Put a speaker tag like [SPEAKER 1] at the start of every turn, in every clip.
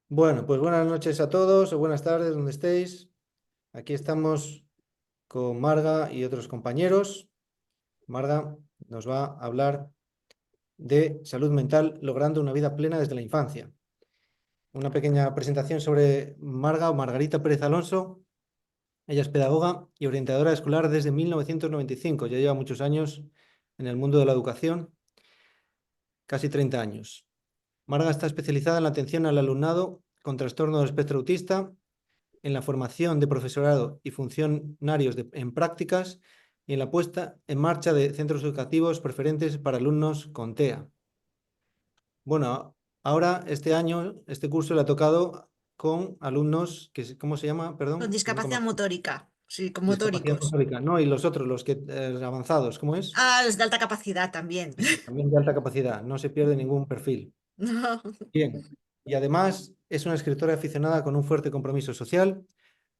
[SPEAKER 1] Bueno, pues buenas noches a todos o buenas tardes donde estéis. Aquí estamos con Marga y otros compañeros. Marga nos va a hablar de salud mental logrando una vida plena desde la infancia. Una pequeña presentación sobre Marga o Margarita Pérez Alonso. Ella es pedagoga y orientadora escolar desde 1995. Ya lleva muchos años en el mundo de la educación, casi 30 años. Marga está especializada en la atención al alumnado con trastorno del espectro autista, en la formación de profesorado y funcionarios en prácticas y en la puesta en marcha de centros educativos preferentes para alumnos con TEA. Bueno, ahora este año, este curso le ha tocado con alumnos que, ¿cómo se llama?
[SPEAKER 2] Con
[SPEAKER 1] Perdón, que no
[SPEAKER 2] discapacidad motórica, sí, con
[SPEAKER 1] discapacidad
[SPEAKER 2] motóricos.
[SPEAKER 1] motórica. No, y los otros, los que avanzados, ¿cómo es?
[SPEAKER 2] Ah, los de alta capacidad también.
[SPEAKER 1] También de alta capacidad, no se pierde ningún perfil.
[SPEAKER 2] No.
[SPEAKER 1] Bien, y además es una escritora aficionada con un fuerte compromiso social,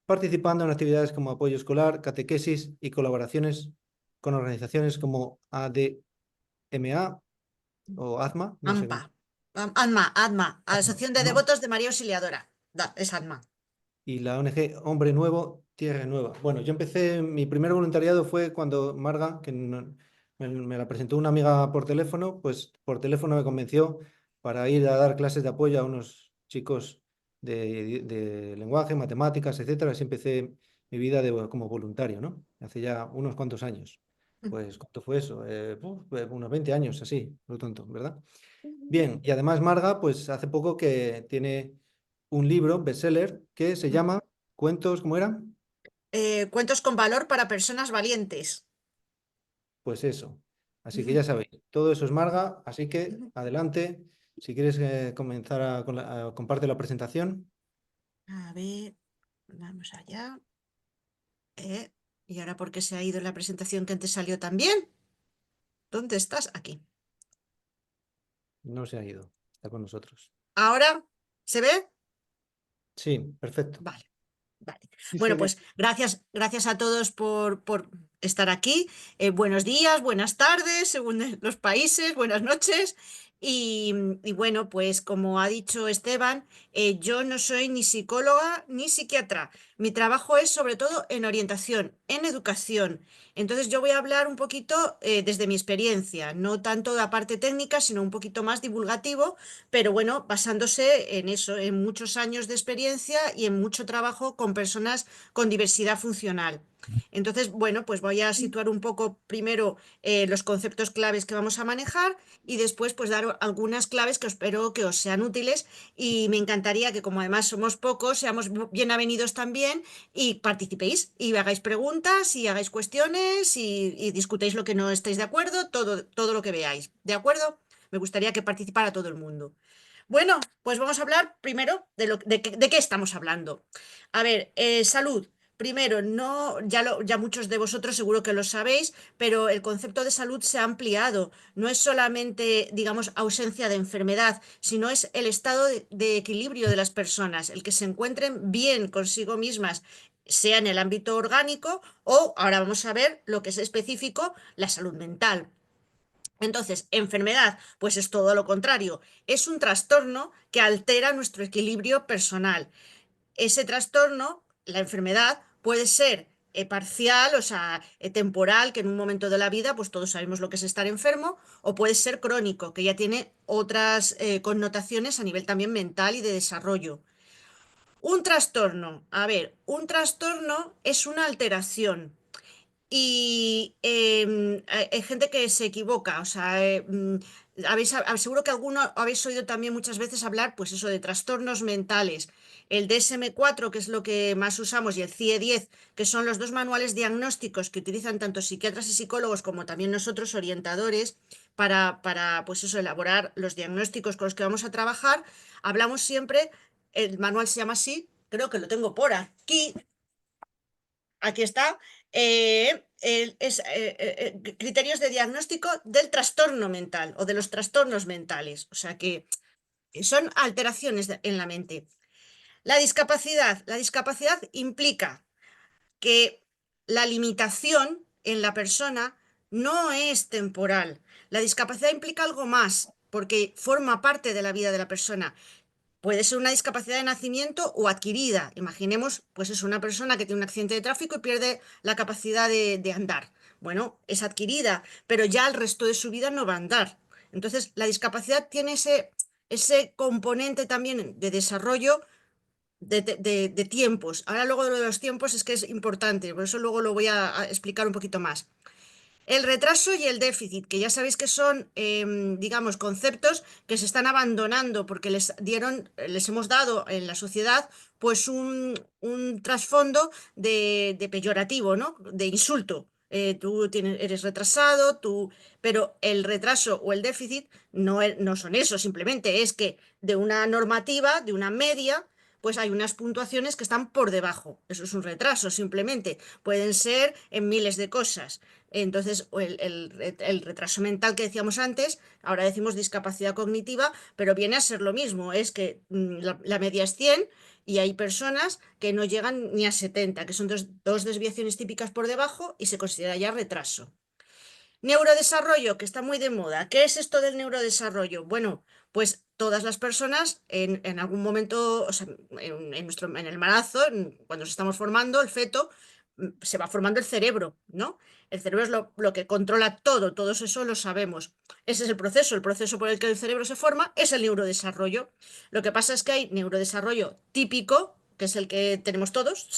[SPEAKER 1] participando en actividades como apoyo escolar, catequesis y colaboraciones con organizaciones como ADMA o ADMA, no sé
[SPEAKER 2] AMPA.
[SPEAKER 1] cómo.
[SPEAKER 2] ADMA, Asociación de
[SPEAKER 1] ADMA,
[SPEAKER 2] Devotos de María Auxiliadora. Es ADMA.
[SPEAKER 1] y la ONG Hombre Nuevo, Tierra Nueva. Bueno, yo empecé, mi primer voluntariado fue cuando Marga, que me la presentó una amiga por teléfono, pues por teléfono me convenció para ir a dar clases de apoyo a unos chicos de lenguaje, matemáticas, etcétera. Así empecé mi vida como voluntario, ¿no? Hace ya unos cuantos años. Pues, ¿cuánto fue eso? Unos 20 años, así, por lo tonto, ¿verdad? Bien, y además Marga, pues hace poco que tiene un libro bestseller que se llama Cuentos, ¿cómo era?
[SPEAKER 2] Cuentos con valor para personas valientes.
[SPEAKER 1] Pues eso. Así que ya sabéis, todo eso es Marga, así que adelante. Si quieres comenzar comparte la presentación.
[SPEAKER 2] A ver, vamos allá. ¿Y ahora por qué se ha ido la presentación que antes salió también? ¿Dónde estás? Aquí.
[SPEAKER 1] No se ha ido, está con nosotros.
[SPEAKER 2] ¿Ahora se ve?
[SPEAKER 1] Sí, perfecto.
[SPEAKER 2] Vale. Vale.
[SPEAKER 1] Sí, sí,
[SPEAKER 2] Bueno, pues gracias a todos por estar aquí. Buenos días, buenas tardes, según los países, buenas noches. Y bueno, pues como ha dicho Esteban, yo no soy ni psicóloga ni psiquiatra. Mi trabajo es sobre todo en orientación, en educación. Entonces yo voy a hablar un poquito desde mi experiencia, no tanto la parte técnica, sino un poquito más divulgativo, pero bueno, basándose en eso, en muchos años de experiencia y en mucho trabajo con personas con diversidad funcional. Entonces, bueno, pues voy a situar un poco primero los conceptos claves que vamos a manejar y después pues dar algunas claves que espero que os sean útiles y me encantaría que como además somos pocos, seamos bien avenidos también y participéis y hagáis preguntas y hagáis cuestiones y discutáis lo que no estéis de acuerdo, todo lo que veáis. ¿De acuerdo? Me gustaría que participara todo el mundo. Bueno, pues vamos a hablar primero de qué estamos hablando. A ver, salud. Primero, no, ya muchos de vosotros seguro que lo sabéis, pero el concepto de salud se ha ampliado. No es solamente, digamos, ausencia de enfermedad, sino es el estado de equilibrio de las personas, el que se encuentren bien consigo mismas, sea en el ámbito orgánico o, ahora vamos a ver lo que es específico, la salud mental. Entonces, enfermedad, pues es todo lo contrario, es un trastorno que altera nuestro equilibrio personal. Ese trastorno, la enfermedad, puede ser parcial, o sea, temporal, que en un momento de la vida, pues todos sabemos lo que es estar enfermo, o puede ser crónico, que ya tiene otras connotaciones a nivel también mental y de desarrollo. Un trastorno, a ver, un trastorno es una alteración y hay gente que se equivoca, o sea, seguro que alguno habéis oído también muchas veces hablar, pues eso, de trastornos mentales. El DSM-4, que es lo que más usamos, y el CIE-10, que son los dos manuales diagnósticos que utilizan tanto psiquiatras y psicólogos como también nosotros orientadores pues eso, elaborar los diagnósticos con los que vamos a trabajar. Hablamos siempre, el manual se llama así, creo que lo tengo por aquí, aquí está, criterios de diagnóstico del trastorno mental o de los trastornos mentales. O sea que son alteraciones en la mente. La discapacidad implica que la limitación en la persona no es temporal. La discapacidad implica algo más, porque forma parte de la vida de la persona. Puede ser una discapacidad de nacimiento o adquirida. Imaginemos, pues es una persona que tiene un accidente de tráfico y pierde la capacidad de andar. Bueno, es adquirida, pero ya el resto de su vida no va a andar. Entonces, la discapacidad tiene ese componente también de desarrollo de tiempos. Ahora luego de lo de los tiempos es que es importante, por eso luego lo voy a explicar un poquito más. El retraso y el déficit, que ya sabéis que son, digamos, conceptos que se están abandonando porque les hemos dado en la sociedad, pues un trasfondo de peyorativo, ¿no? De insulto. Eres retrasado, pero el retraso o el déficit no son eso, simplemente es que de una normativa, de una media, pues hay unas puntuaciones que están por debajo. Eso es un retraso, simplemente. Pueden ser en miles de cosas. Entonces, el retraso mental que decíamos antes, ahora decimos discapacidad cognitiva, pero viene a ser lo mismo, es que la media es 100 y hay personas que no llegan ni a 70, que son dos desviaciones típicas por debajo y se considera ya retraso. Neurodesarrollo, que está muy de moda. ¿Qué es esto del neurodesarrollo? Bueno, pues todas las personas en algún momento, o sea, en el embarazo, cuando nos estamos formando, el feto, se va formando el cerebro, ¿no? El cerebro es lo que controla todo eso lo sabemos. Ese es el proceso por el que el cerebro se forma es el neurodesarrollo. Lo que pasa es que hay neurodesarrollo típico, que es el que tenemos todos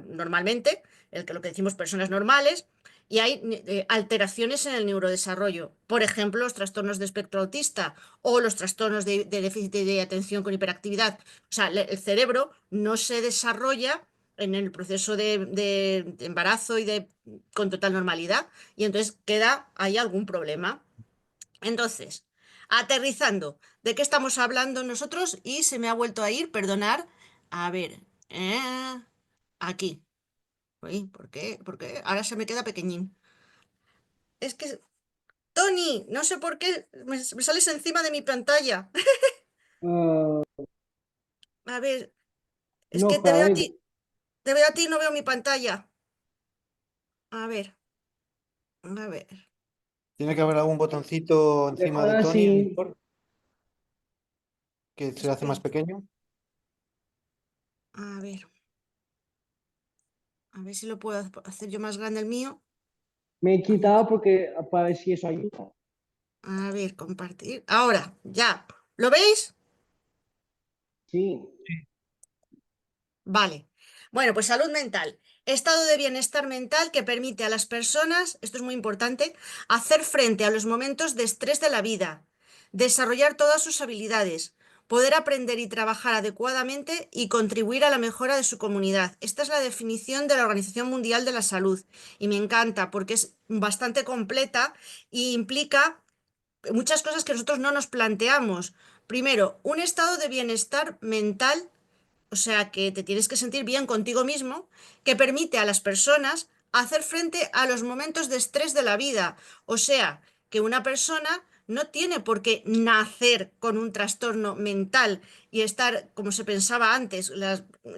[SPEAKER 2] normalmente, lo que decimos personas normales, y hay alteraciones en el neurodesarrollo. Por ejemplo, los trastornos de espectro autista o los trastornos de déficit de atención con hiperactividad. O sea, el cerebro no se desarrolla en el proceso de embarazo con total normalidad y entonces queda ahí algún problema. Entonces, aterrizando, ¿de qué estamos hablando nosotros? Y se me ha vuelto a ir, perdonar. A ver, aquí. Uy, ¿por qué? ¿Por qué? Ahora se me queda pequeñín. Es que, Tony, no sé por qué me sales encima de mi pantalla.
[SPEAKER 3] Ah,
[SPEAKER 2] A ver, es que
[SPEAKER 3] no, Jaime.
[SPEAKER 2] te veo a ti y no veo mi pantalla. A ver, a ver,
[SPEAKER 1] Tiene que haber algún botoncito encima de
[SPEAKER 3] Ahora
[SPEAKER 1] Tony, a lo
[SPEAKER 3] sí,
[SPEAKER 1] mejor, que se hace más
[SPEAKER 2] espera,
[SPEAKER 1] pequeño.
[SPEAKER 2] a ver si lo puedo hacer yo más grande el mío.
[SPEAKER 3] me he
[SPEAKER 2] A ver,
[SPEAKER 3] quitado porque para ver si eso ayuda.
[SPEAKER 2] a ver, compartir. Ahora, ya. ¿Lo veis?
[SPEAKER 3] Sí,
[SPEAKER 2] Vale. Bueno, pues salud mental. Estado de bienestar mental que permite a las personas, esto es muy importante, hacer frente a los momentos de estrés de la vida, desarrollar todas sus habilidades, poder aprender y trabajar adecuadamente y contribuir a la mejora de su comunidad. Esta es la definición de la Organización Mundial de la Salud y me encanta porque es bastante completa e implica muchas cosas que nosotros no nos planteamos. Primero, un estado de bienestar mental, o sea, que te tienes que sentir bien contigo mismo, que permite a las personas hacer frente a los momentos de estrés de la vida. O sea, que una persona no tiene por qué nacer con un trastorno mental y estar, como se pensaba antes,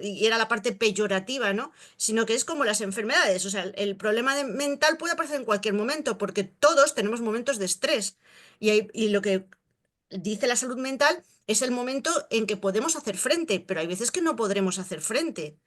[SPEAKER 2] y era la parte peyorativa, ¿no? Sino que es como las enfermedades. O sea, el problema mental puede aparecer en cualquier momento, porque todos tenemos momentos de estrés. Y lo que dice la salud mental es el momento en que podemos hacer frente, pero hay veces que no podremos hacer frente.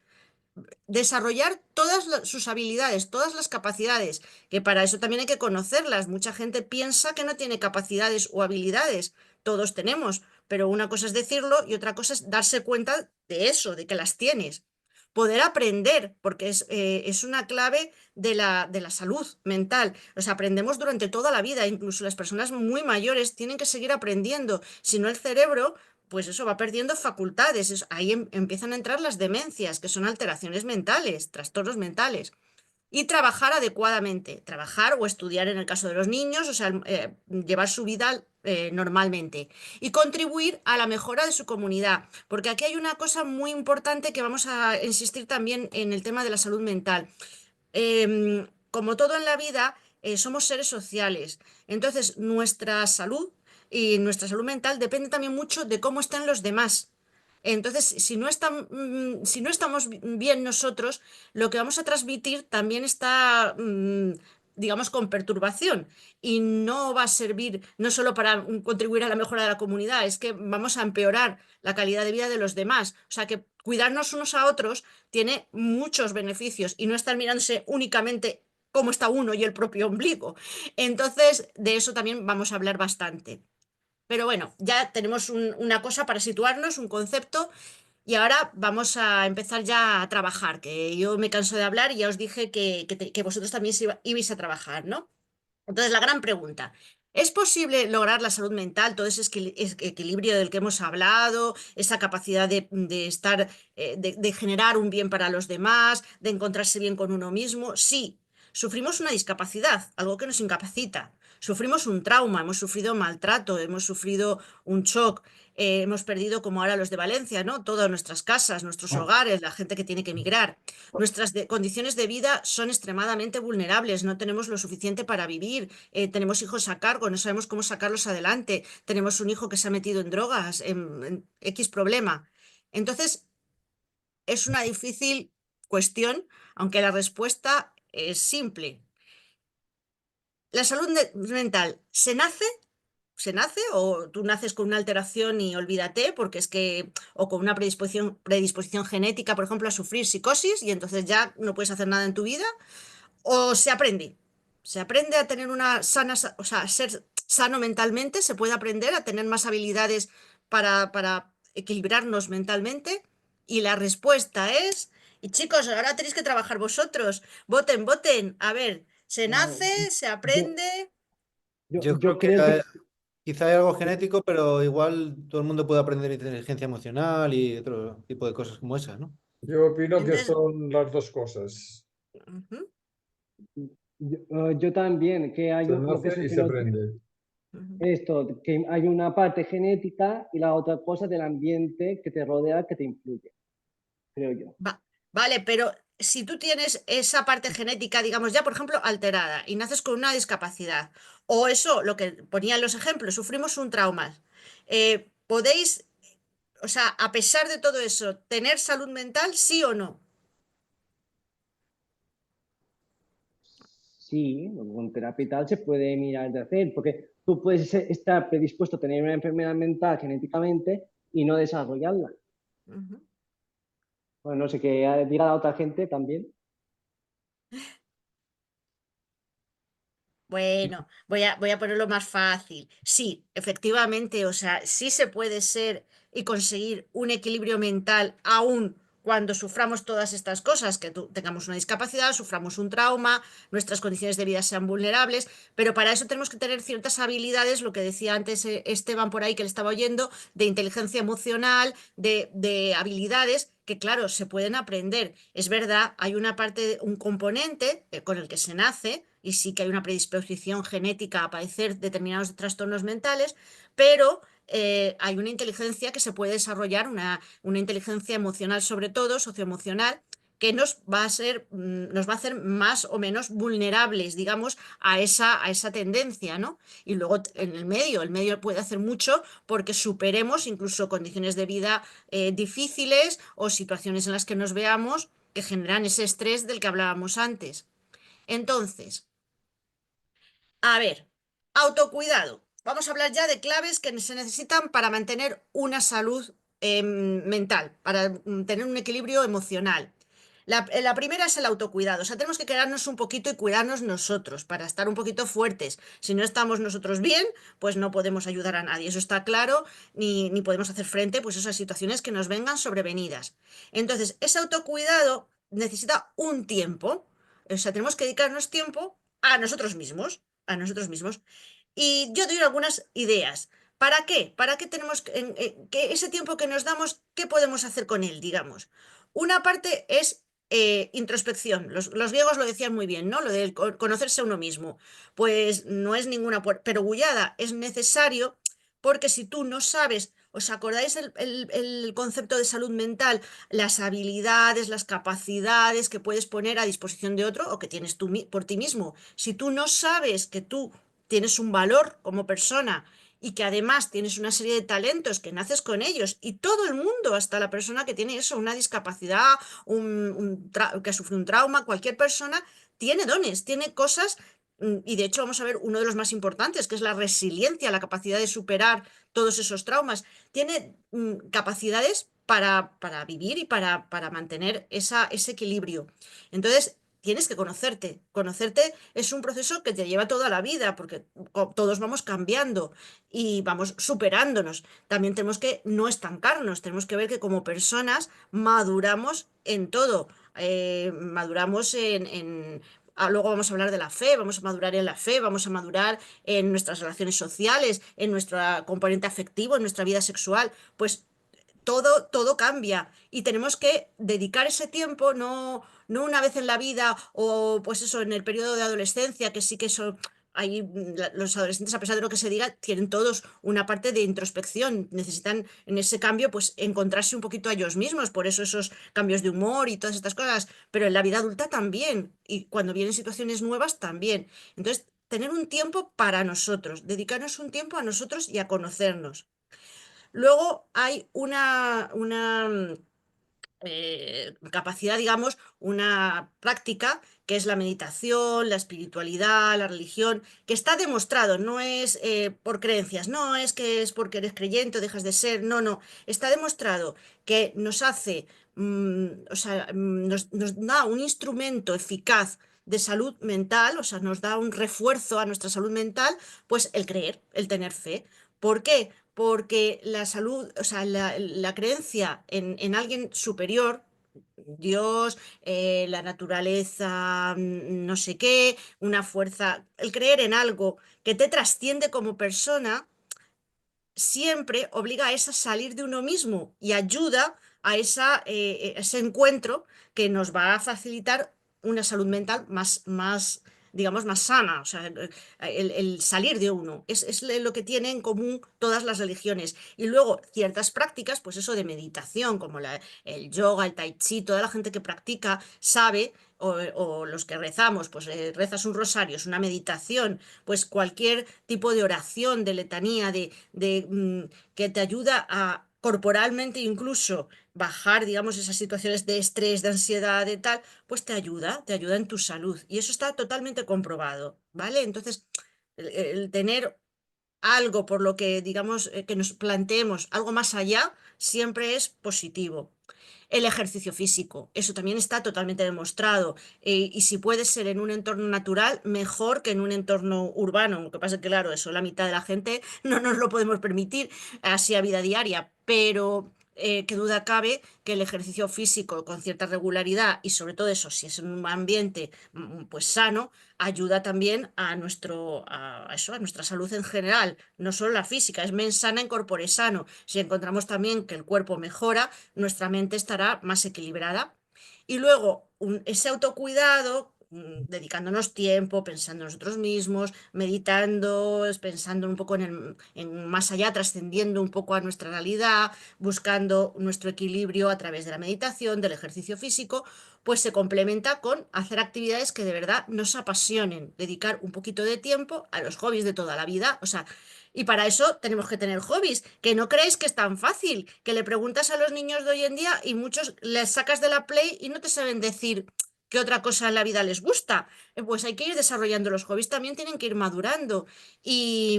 [SPEAKER 2] Desarrollar todas sus habilidades, todas las capacidades, que para eso también hay que conocerlas. Mucha gente piensa que no tiene capacidades o habilidades. Todos tenemos, pero una cosa es decirlo y otra cosa es darse cuenta de eso, de que las tienes. Poder aprender, porque es una clave de la salud mental. O sea, aprendemos durante toda la vida, incluso las personas muy mayores tienen que seguir aprendiendo. Si no, el cerebro pues eso va perdiendo facultades. Ahí empiezan a entrar las demencias, que son alteraciones mentales, trastornos mentales. Y trabajar adecuadamente, trabajar o estudiar en el caso de los niños, o sea, llevar su vida normalmente. Y contribuir a la mejora de su comunidad, porque aquí hay una cosa muy importante que vamos a insistir también en el tema de la salud mental. Como todo en la vida, somos seres sociales. Entonces, nuestra salud y nuestra salud mental depende también mucho de cómo están los demás. Entonces, si no estamos bien nosotros, lo que vamos a transmitir también está digamos, con perturbación y no va a servir no solo para contribuir a la mejora de la comunidad, es que vamos a empeorar la calidad de vida de los demás. O sea que cuidarnos unos a otros tiene muchos beneficios y no estar mirándose únicamente cómo está uno y el propio ombligo. Entonces, de eso también vamos a hablar bastante. Pero bueno, ya tenemos una cosa para situarnos, un concepto, y ahora vamos a empezar ya a trabajar, que yo me canso de hablar y ya os dije que vosotros también ibais a trabajar, ¿no? Entonces, la gran pregunta, ¿es posible lograr la salud mental, todo ese equilibrio del que hemos hablado, esa capacidad de estar, de generar un bien para los demás, de encontrarse bien con uno mismo? Sí, sufrimos una discapacidad, algo que nos incapacita. Sufrimos un trauma, hemos sufrido maltrato, hemos sufrido un shock, hemos perdido, como ahora los de Valencia, ¿no? Todas nuestras casas, nuestros hogares, la gente que tiene que emigrar. Nuestras condiciones de vida son extremadamente vulnerables, no tenemos lo suficiente para vivir, tenemos hijos a cargo, no sabemos cómo sacarlos adelante, tenemos un hijo que se ha metido en drogas, en X problema. Entonces, es una difícil cuestión, aunque la respuesta es simple. La salud mental se nace o tú naces con una alteración y olvídate, porque es que, o con una predisposición genética, por ejemplo, a sufrir psicosis y entonces ya no puedes hacer nada en tu vida, o se aprende a tener una sana, o sea, ser sano mentalmente, se puede aprender a tener más habilidades para equilibrarnos mentalmente, y la respuesta es, y chicos, ahora tenéis que trabajar vosotros, voten, a ver, se
[SPEAKER 3] No,
[SPEAKER 2] nace, se
[SPEAKER 3] yo,
[SPEAKER 2] aprende.
[SPEAKER 1] Yo
[SPEAKER 3] yo
[SPEAKER 1] creo que
[SPEAKER 3] creo que
[SPEAKER 1] quizá hay algo genético, pero igual todo el mundo puede aprender inteligencia emocional y otro tipo de cosas como esas, ¿no?
[SPEAKER 4] Yo opino que
[SPEAKER 2] Entonces,
[SPEAKER 4] son las dos cosas.
[SPEAKER 2] ujú,
[SPEAKER 3] yo también, que hay
[SPEAKER 4] Se
[SPEAKER 3] lo que es
[SPEAKER 4] nace
[SPEAKER 3] un
[SPEAKER 4] y se
[SPEAKER 3] fenótipo,
[SPEAKER 4] aprende.
[SPEAKER 2] ujú.
[SPEAKER 3] esto, que hay una parte genética y la otra cosa del ambiente que te rodea que te influye, creo yo.
[SPEAKER 2] Vale, pero si tú tienes esa parte genética, digamos, ya por ejemplo, alterada y naces con una discapacidad, o eso, lo que ponían los ejemplos, sufrimos un trauma, podéis, o sea, a pesar de todo eso, tener salud mental, sí o no.
[SPEAKER 3] Sí, con terapia y tal se puede mirar de hacer, porque tú puedes estar predispuesto a tener una enfermedad mental genéticamente y no desarrollarla.
[SPEAKER 2] Ujú.
[SPEAKER 3] Bueno, no sé, que diga la otra gente también.
[SPEAKER 2] Bueno, voy a ponerlo más fácil. Sí, efectivamente, o sea, sí se puede ser y conseguir un equilibrio mental aún cuando suframos todas estas cosas, que tengamos una discapacidad, suframos un trauma, nuestras condiciones de vida sean vulnerables, pero para eso tenemos que tener ciertas habilidades, lo que decía antes Esteban por ahí que le estaba oyendo, de inteligencia emocional, de habilidades que, claro, se pueden aprender. Es verdad, hay una parte, un componente con el que se nace, y sí que hay una predisposición genética a padecer determinados trastornos mentales, pero hay una inteligencia que se puede desarrollar, una inteligencia emocional sobre todo, socioemocional, que nos va a hacer más o menos vulnerables, digamos, a esa tendencia, ¿no? Y luego en el medio puede hacer mucho porque superemos incluso condiciones de vida difíciles o situaciones en las que nos veamos que generan ese estrés del que hablábamos antes. Entonces, a ver, autocuidado. Vamos a hablar ya de claves que se necesitan para mantener una salud mental, para tener un equilibrio emocional. La primera es el autocuidado. O sea, tenemos que quedarnos un poquito y cuidarnos nosotros para estar un poquito fuertes. Si no estamos nosotros bien, pues no podemos ayudar a nadie. Eso está claro, ni podemos hacer frente pues, a esas situaciones que nos vengan sobrevenidas. Entonces, ese autocuidado necesita un tiempo. O sea, tenemos que dedicarnos tiempo a nosotros mismos, a nosotros mismos. Y yo doy algunas ideas. ¿Para qué? ¿Para qué tenemos que ese tiempo que nos damos, qué podemos hacer con él, digamos? Una parte es introspección. Los griegos lo decían muy bien, ¿no? Lo de conocerse a uno mismo. Pues no es ninguna perogrullada, es necesario porque si tú no sabes, ¿os acordáis el concepto de salud mental? Las habilidades, las capacidades que puedes poner a disposición de otro o que tienes tú por ti mismo. Si tú no sabes que tú tienes un valor como persona y que además tienes una serie de talentos que naces con ellos y todo el mundo, hasta la persona que tiene eso, una discapacidad, que sufre un trauma, cualquier persona, tiene dones, tiene cosas y de hecho vamos a ver uno de los más importantes, que es la resiliencia, la capacidad de superar todos esos traumas. Tiene capacidades para vivir y para mantener ese equilibrio. Entonces, tienes que conocerte. Conocerte es un proceso que te lleva toda la vida, porque todos vamos cambiando y vamos superándonos. También tenemos que no estancarnos, tenemos que ver que como personas maduramos en todo. Maduramos luego vamos a hablar de la fe, vamos a madurar en la fe, vamos a madurar en nuestras relaciones sociales, en nuestro componente afectivo, en nuestra vida sexual. Pues todo cambia y tenemos que dedicar ese tiempo, no una vez en la vida o pues eso, en el periodo de adolescencia, que sí que eso, ahí los adolescentes, a pesar de lo que se diga, tienen todos una parte de introspección, necesitan en ese cambio pues encontrarse un poquito a ellos mismos, por eso esos cambios de humor y todas estas cosas, pero en la vida adulta también, y cuando vienen situaciones nuevas también. Entonces, tener un tiempo para nosotros, dedicarnos un tiempo a nosotros y a conocernos. Luego hay una capacidad, digamos, una práctica que es la meditación, la espiritualidad, la religión, que está demostrado, no es por creencias, no es que es porque eres creyente o dejas de ser, no, no, está demostrado que nos hace, o sea, nos da un instrumento eficaz de salud mental, o sea, nos da un refuerzo a nuestra salud mental, pues el creer, el tener fe. ¿Por qué? Porque la salud, o sea, la creencia en alguien superior, Dios, la naturaleza, no sé qué, una fuerza, el creer en algo que te trasciende como persona, siempre obliga a esa salir de uno mismo y ayuda a ese encuentro que nos va a facilitar una salud mental más, digamos, más sana. O sea, el salir de uno es lo que tienen en común todas las religiones. Y luego ciertas prácticas, pues eso de meditación, como el yoga, el tai chi, toda la gente que practica sabe. O los que rezamos, pues rezas un rosario, es una meditación, pues cualquier tipo de oración, de letanía, que te ayuda a corporalmente incluso bajar, digamos, esas situaciones de estrés, de ansiedad, de tal, pues te ayuda en tu salud. Y eso está totalmente comprobado, ¿vale? Entonces, el tener algo por lo que, digamos, que nos planteemos algo más allá, siempre es positivo. El ejercicio físico, eso también está totalmente demostrado. Y si puede ser en un entorno natural, mejor que en un entorno urbano. Lo que pasa es que, claro, eso la mitad de la gente no nos lo podemos permitir así a vida diaria, pero qué duda cabe que el ejercicio físico con cierta regularidad y sobre todo eso, si es en un ambiente pues sano, ayuda también a eso, a nuestra salud en general, no solo la física, es mens sana en corpore sano. Si encontramos también que el cuerpo mejora, nuestra mente estará más equilibrada. Y luego, ese autocuidado, dedicándonos tiempo, pensando en nosotros mismos, meditando, pensando un poco en más allá, trascendiendo un poco a nuestra realidad, buscando nuestro equilibrio a través de la meditación, del ejercicio físico, pues se complementa con hacer actividades que de verdad nos apasionen, dedicar un poquito de tiempo a los hobbies de toda la vida, o sea, y para eso tenemos que tener hobbies, que no creéis que es tan fácil, que le preguntas a los niños de hoy en día y muchos les sacas de la Play y no te saben decir qué otra cosa en la vida les gusta. Pues hay que ir desarrollando los hobbies, también tienen que ir madurando. Y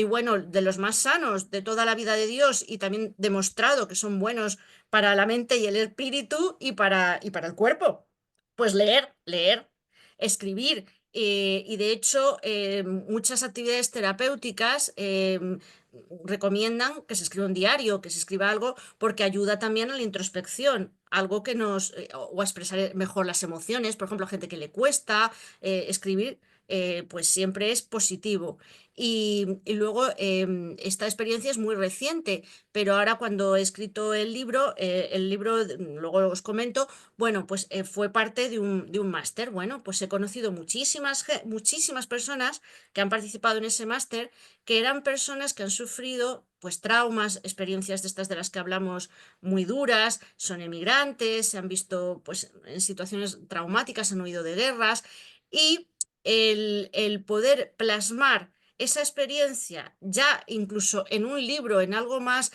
[SPEAKER 2] bueno, de los más sanos de toda la vida de Dios y también demostrado que son buenos para la mente y el espíritu y para el cuerpo. Pues leer, escribir. Y de hecho, muchas actividades terapéuticas recomiendan que se escriba un diario, que se escriba algo, porque ayuda también a la introspección, algo que o a expresar mejor las emociones. Por ejemplo, a gente que le cuesta escribir, pues siempre es positivo. Y luego esta experiencia es muy reciente, pero ahora cuando he escrito el libro, luego os comento, bueno, pues fue parte de un máster. Bueno, pues he conocido muchísimas personas que han participado en ese máster, que eran personas que han sufrido pues traumas, experiencias de estas de las que hablamos muy duras, son emigrantes, se han visto pues en situaciones traumáticas, han huido de guerras y el poder plasmar esa experiencia ya incluso en un libro, en algo más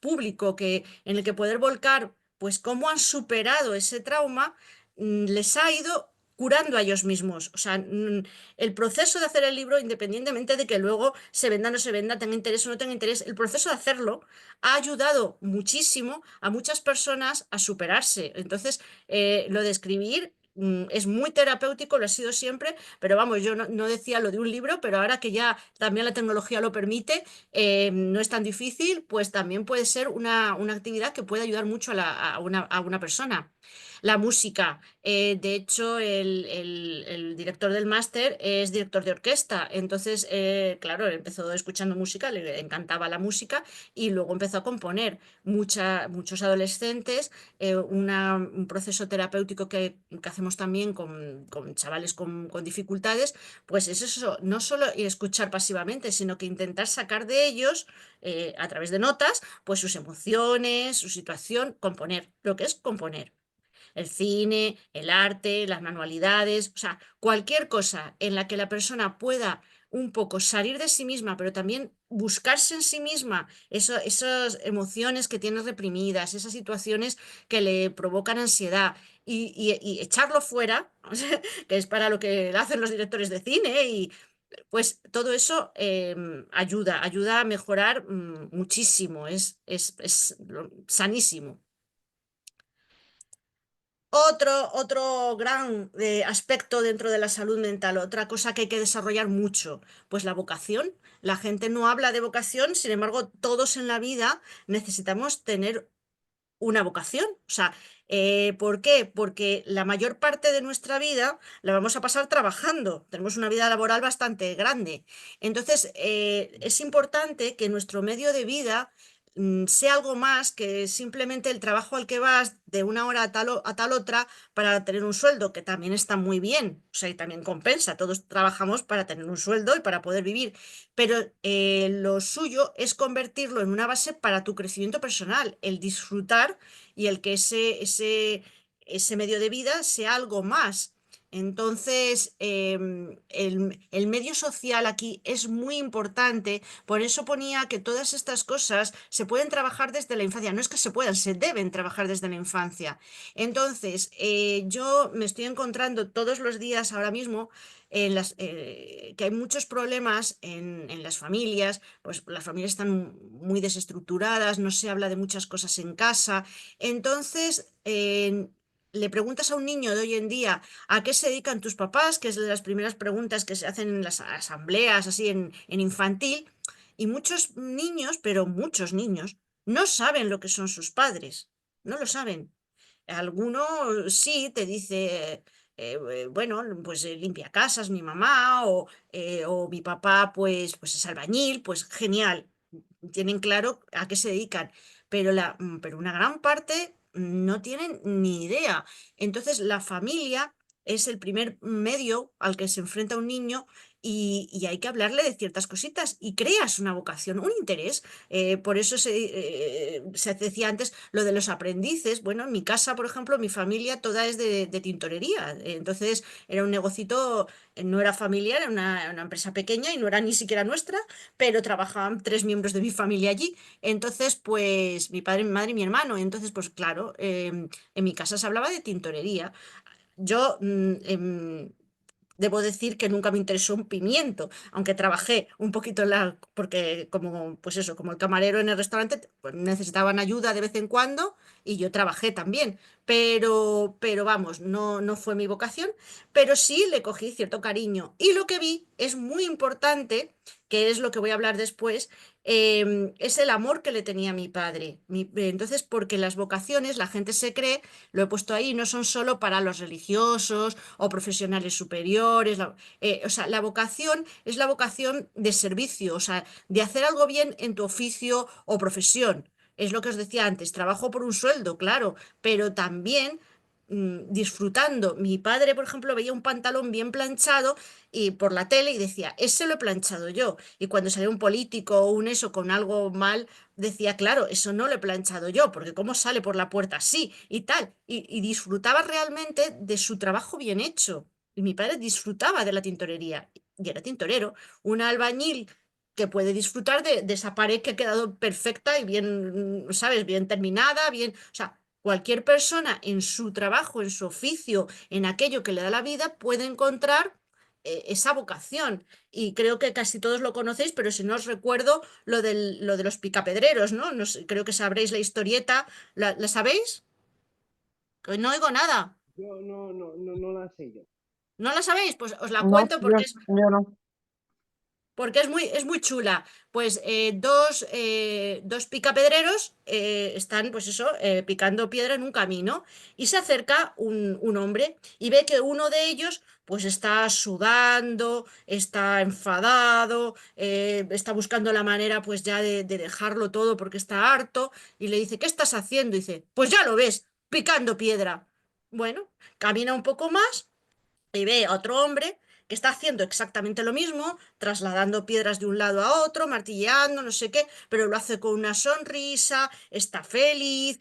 [SPEAKER 2] público, en el que poder volcar pues cómo han superado ese trauma, les ha ido curando a ellos mismos. O sea, el proceso de hacer el libro, independientemente de que luego se venda o no se venda, tenga interés o no tenga interés, el proceso de hacerlo ha ayudado muchísimo a muchas personas a superarse. Entonces, lo de escribir es muy terapéutico, lo ha sido siempre, pero vamos, yo no decía lo de un libro, pero ahora que ya también la tecnología lo permite, no es tan difícil, pues también puede ser una actividad que puede ayudar mucho a una persona. La música, de hecho, el director del máster es director de orquesta, entonces, claro, él empezó escuchando música, le encantaba la música y luego empezó a componer. Muchos adolescentes, un proceso terapéutico que hacemos también con chavales con dificultades, pues es eso, no solo escuchar pasivamente, sino que intentar sacar de ellos, a través de notas, pues sus emociones, su situación, componer, lo que es componer. El cine, el arte, las manualidades, o sea, cualquier cosa en la que la persona pueda un poco salir de sí misma, pero también buscarse en sí misma esas emociones que tiene reprimidas, esas situaciones que le provocan ansiedad y echarlo fuera, o sea, que es para lo que hacen los directores de cine y pues todo eso ayuda a mejorar muchísimo, es sanísimo. Otro gran aspecto dentro de la salud mental, otra cosa que hay que desarrollar mucho, pues la vocación. La gente no habla de vocación, sin embargo, todos en la vida necesitamos tener una vocación. O sea, ¿por qué? Porque la mayor parte de nuestra vida la vamos a pasar trabajando. Tenemos una vida laboral bastante grande. Entonces, es importante que nuestro medio de vida sea algo más que simplemente el trabajo al que vas de una hora a tal otra para tener un sueldo, que también está muy bien, o sea, y también compensa. Todos trabajamos para tener un sueldo y para poder vivir, pero lo suyo es convertirlo en una base para tu crecimiento personal, el disfrutar y el que ese medio de vida sea algo más. Entonces, el medio social aquí es muy importante, por eso ponía que todas estas cosas se pueden trabajar desde la infancia, no es que se puedan, se deben trabajar desde la infancia. Entonces, yo me estoy encontrando todos los días ahora mismo que hay muchos problemas en las familias, pues las familias están muy desestructuradas, no se habla de muchas cosas en casa. Entonces, le preguntas a un niño de hoy en día a qué se dedican tus papás, que es de las primeras preguntas que se hacen en las asambleas, así en infantil, y muchos niños, pero muchos niños, no saben lo que son sus padres, no lo saben. Alguno sí te dice, bueno, pues limpia casas mi mamá o mi papá pues es albañil, pues genial, tienen claro a qué se dedican, pero, pero una gran parte no tienen ni idea. Entonces la familia es el primer medio al que se enfrenta un niño y hay que hablarle de ciertas cositas y creas una vocación, un interés. Por eso se decía antes lo de los aprendices. Bueno, en mi casa, por ejemplo, mi familia toda es de tintorería. Entonces era un negocito, no era familiar, era una empresa pequeña y no era ni siquiera nuestra, pero trabajaban 3 miembros de mi familia allí. Entonces, pues mi padre, mi madre y mi hermano. Entonces, pues claro, en mi casa se hablaba de tintorería. Yo debo decir que nunca me interesó un pimiento, aunque trabajé un poquito porque como, pues eso, como el camarero en el restaurante, pues necesitaban ayuda de vez en cuando y yo trabajé también, pero vamos, no fue mi vocación, pero sí le cogí cierto cariño. Y lo que vi es muy importante, que es lo que voy a hablar después, es el amor que le tenía a mi padre. Entonces, porque las vocaciones, la gente se cree, lo he puesto ahí, no son solo para los religiosos o profesionales superiores. O sea, la vocación es la vocación de servicio, o sea, de hacer algo bien en tu oficio o profesión. Es lo que os decía antes, trabajo por un sueldo, claro, pero también disfrutando. Mi padre, por ejemplo, veía un pantalón bien planchado y por la tele y decía, ese lo he planchado yo. Y cuando salía un político o un eso con algo mal, decía, claro, eso no lo he planchado yo, porque cómo sale por la puerta así y tal. Y disfrutaba realmente de su trabajo bien hecho. Y mi padre disfrutaba de la tintorería y era tintorero. Un albañil que puede disfrutar de esa pared que ha quedado perfecta y bien, ¿sabes? Bien terminada, bien. O sea, cualquier persona en su trabajo, en su oficio, en aquello que le da la vida, puede encontrar esa vocación. Y creo que casi todos lo conocéis, pero si no os recuerdo lo de los picapedreros, ¿no? No sé, creo que sabréis la historieta. ¿La sabéis? Que no oigo nada.
[SPEAKER 3] Yo no la sé yo.
[SPEAKER 2] ¿No la sabéis? Pues os la
[SPEAKER 5] No,
[SPEAKER 2] cuento porque
[SPEAKER 5] yo no.
[SPEAKER 2] es muy chula. Pues dos picapedreros están, pues eso, picando piedra en un camino y se acerca un hombre y ve que uno de ellos pues está sudando, está enfadado, está buscando la manera pues ya de dejarlo todo porque está harto y le dice, ¿qué estás haciendo? Y dice, pues ya lo ves, picando piedra. Bueno, camina un poco más y ve a otro hombre que está haciendo exactamente lo mismo, trasladando piedras de un lado a otro, martilleando, no sé qué, pero lo hace con una sonrisa, está feliz,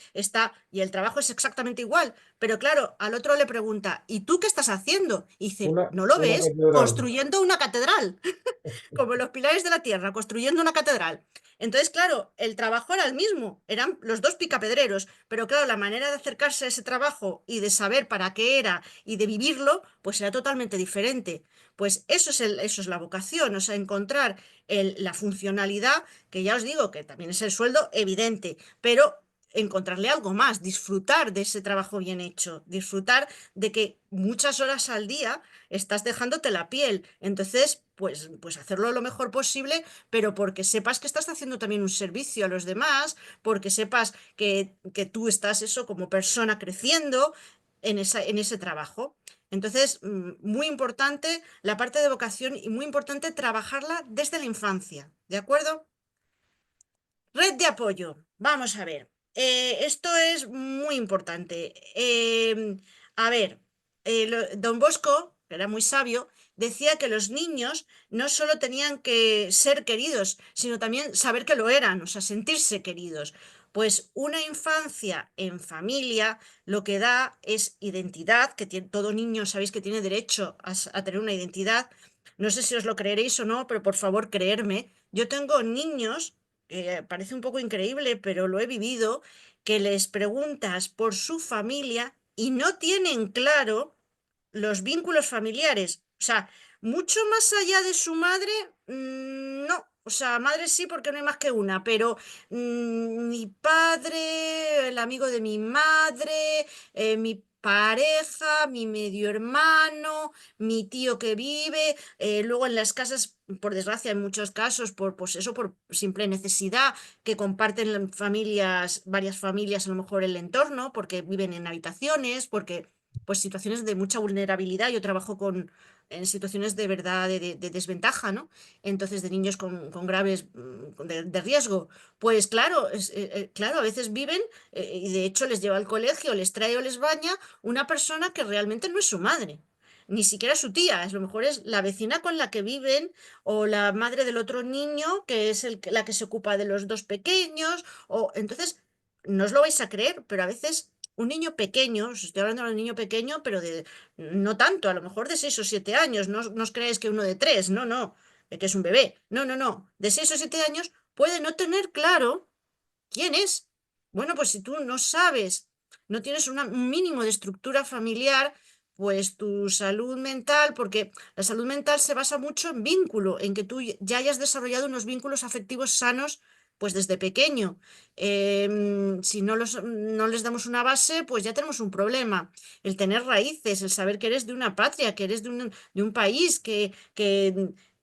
[SPEAKER 2] y el trabajo es exactamente igual. Pero claro, al otro le pregunta, ¿y tú qué estás haciendo? Y dice, ¿no lo
[SPEAKER 4] una
[SPEAKER 2] ves?
[SPEAKER 4] catedral.
[SPEAKER 2] Construyendo una catedral, como los pilares de la tierra, construyendo una catedral. Entonces, claro, el trabajo era el mismo, eran los dos picapedreros, pero claro, la manera de acercarse a ese trabajo y de saber para qué era y de vivirlo, pues era totalmente diferente. Pues eso es la vocación, o sea, encontrar la funcionalidad, que ya os digo que también es el sueldo evidente, pero encontrarle algo más, disfrutar de ese trabajo bien hecho, disfrutar de que muchas horas al día estás dejándote la piel. Entonces, pues hacerlo lo mejor posible, pero porque sepas que estás haciendo también un servicio a los demás, porque sepas que tú estás eso como persona creciendo en ese trabajo. Entonces, muy importante la parte de vocación y muy importante trabajarla desde la infancia, ¿de acuerdo? Red de apoyo. Vamos a ver. Esto es muy importante. A ver, don Bosco, que era muy sabio, decía que los niños no solo tenían que ser queridos, sino también saber que lo eran, o sea, sentirse queridos. Pues una infancia en familia lo que da es identidad, que todo niño sabéis que tiene derecho a tener una identidad. No sé si os lo creeréis o no, pero por favor, creerme. Yo tengo niños parece un poco increíble, pero lo he vivido, que les preguntas por su familia y no tienen claro los vínculos familiares. O sea, mucho más allá de su madre, no. O sea, madre sí, porque no hay más que una, pero mi padre, el amigo de mi madre, mi pareja, mi medio hermano, mi tío que vive, luego en las casas, por desgracia, en muchos casos, pues eso, por simple necesidad, que comparten familias, varias familias, a lo mejor el entorno, porque viven en habitaciones, porque pues situaciones de mucha vulnerabilidad. Yo trabajo en situaciones de verdad de desventaja, ¿no? Entonces, de niños con graves de riesgo. Pues claro, claro, a veces viven y de hecho les lleva al colegio, les trae o les baña una persona que realmente no es su madre. Ni siquiera su tía, a lo mejor es la vecina con la que viven o la madre del otro niño, que es la que se ocupa de los dos pequeños, o entonces no os lo vais a creer, pero a veces un niño pequeño, os estoy hablando de un niño pequeño, pero no tanto, a lo mejor de 6 o 7 años, no os creáis que uno de 3, no, que es un bebé, no, de 6 o 7 años puede no tener claro quién es. Bueno, pues si tú no sabes, no tienes un mínimo de estructura familiar, pues tu salud mental, porque la salud mental se basa mucho en vínculo, en que tú ya hayas desarrollado unos vínculos afectivos sanos, pues desde pequeño. Si no les damos una base, pues ya tenemos un problema. El tener raíces, el saber que eres de una patria, que eres de un país, que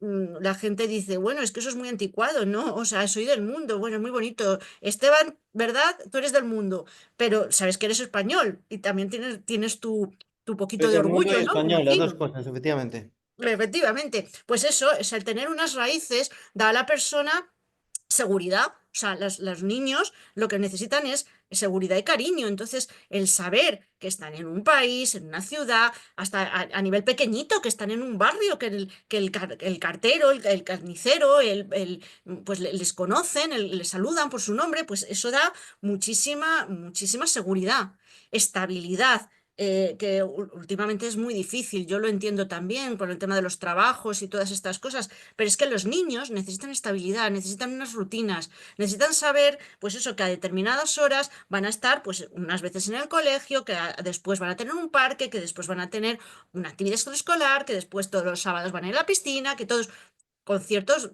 [SPEAKER 2] la gente dice, bueno, es que eso es muy anticuado, ¿no? O sea, soy del mundo, bueno, es muy bonito. Esteban, ¿verdad? Tú eres del mundo, pero sabes que eres español y también tienes tu
[SPEAKER 1] Soy
[SPEAKER 2] poquito de
[SPEAKER 1] del mundo y
[SPEAKER 2] orgullo, ¿no? Como
[SPEAKER 1] español, las dos
[SPEAKER 2] latino.
[SPEAKER 1] cosas, efectivamente.
[SPEAKER 2] Efectivamente, pues eso, es el tener unas raíces, da a la persona seguridad. O sea, los niños lo que necesitan es seguridad y cariño. Entonces, el saber que están en un país, en una ciudad, hasta a nivel pequeñito, que están en un barrio, que el cartero, el carnicero, pues les conocen, les saludan por su nombre, pues eso da muchísima, muchísima seguridad, estabilidad. que últimamente es muy difícil. Yo lo entiendo también con el tema de los trabajos y todas estas cosas, pero es que los niños necesitan estabilidad, necesitan unas rutinas, necesitan saber, pues eso, que a determinadas horas van a estar, pues unas veces en el colegio, que después van a tener un parque, que después van a tener una actividad extraescolar, que después todos los sábados van a ir a la piscina, que todos con ciertas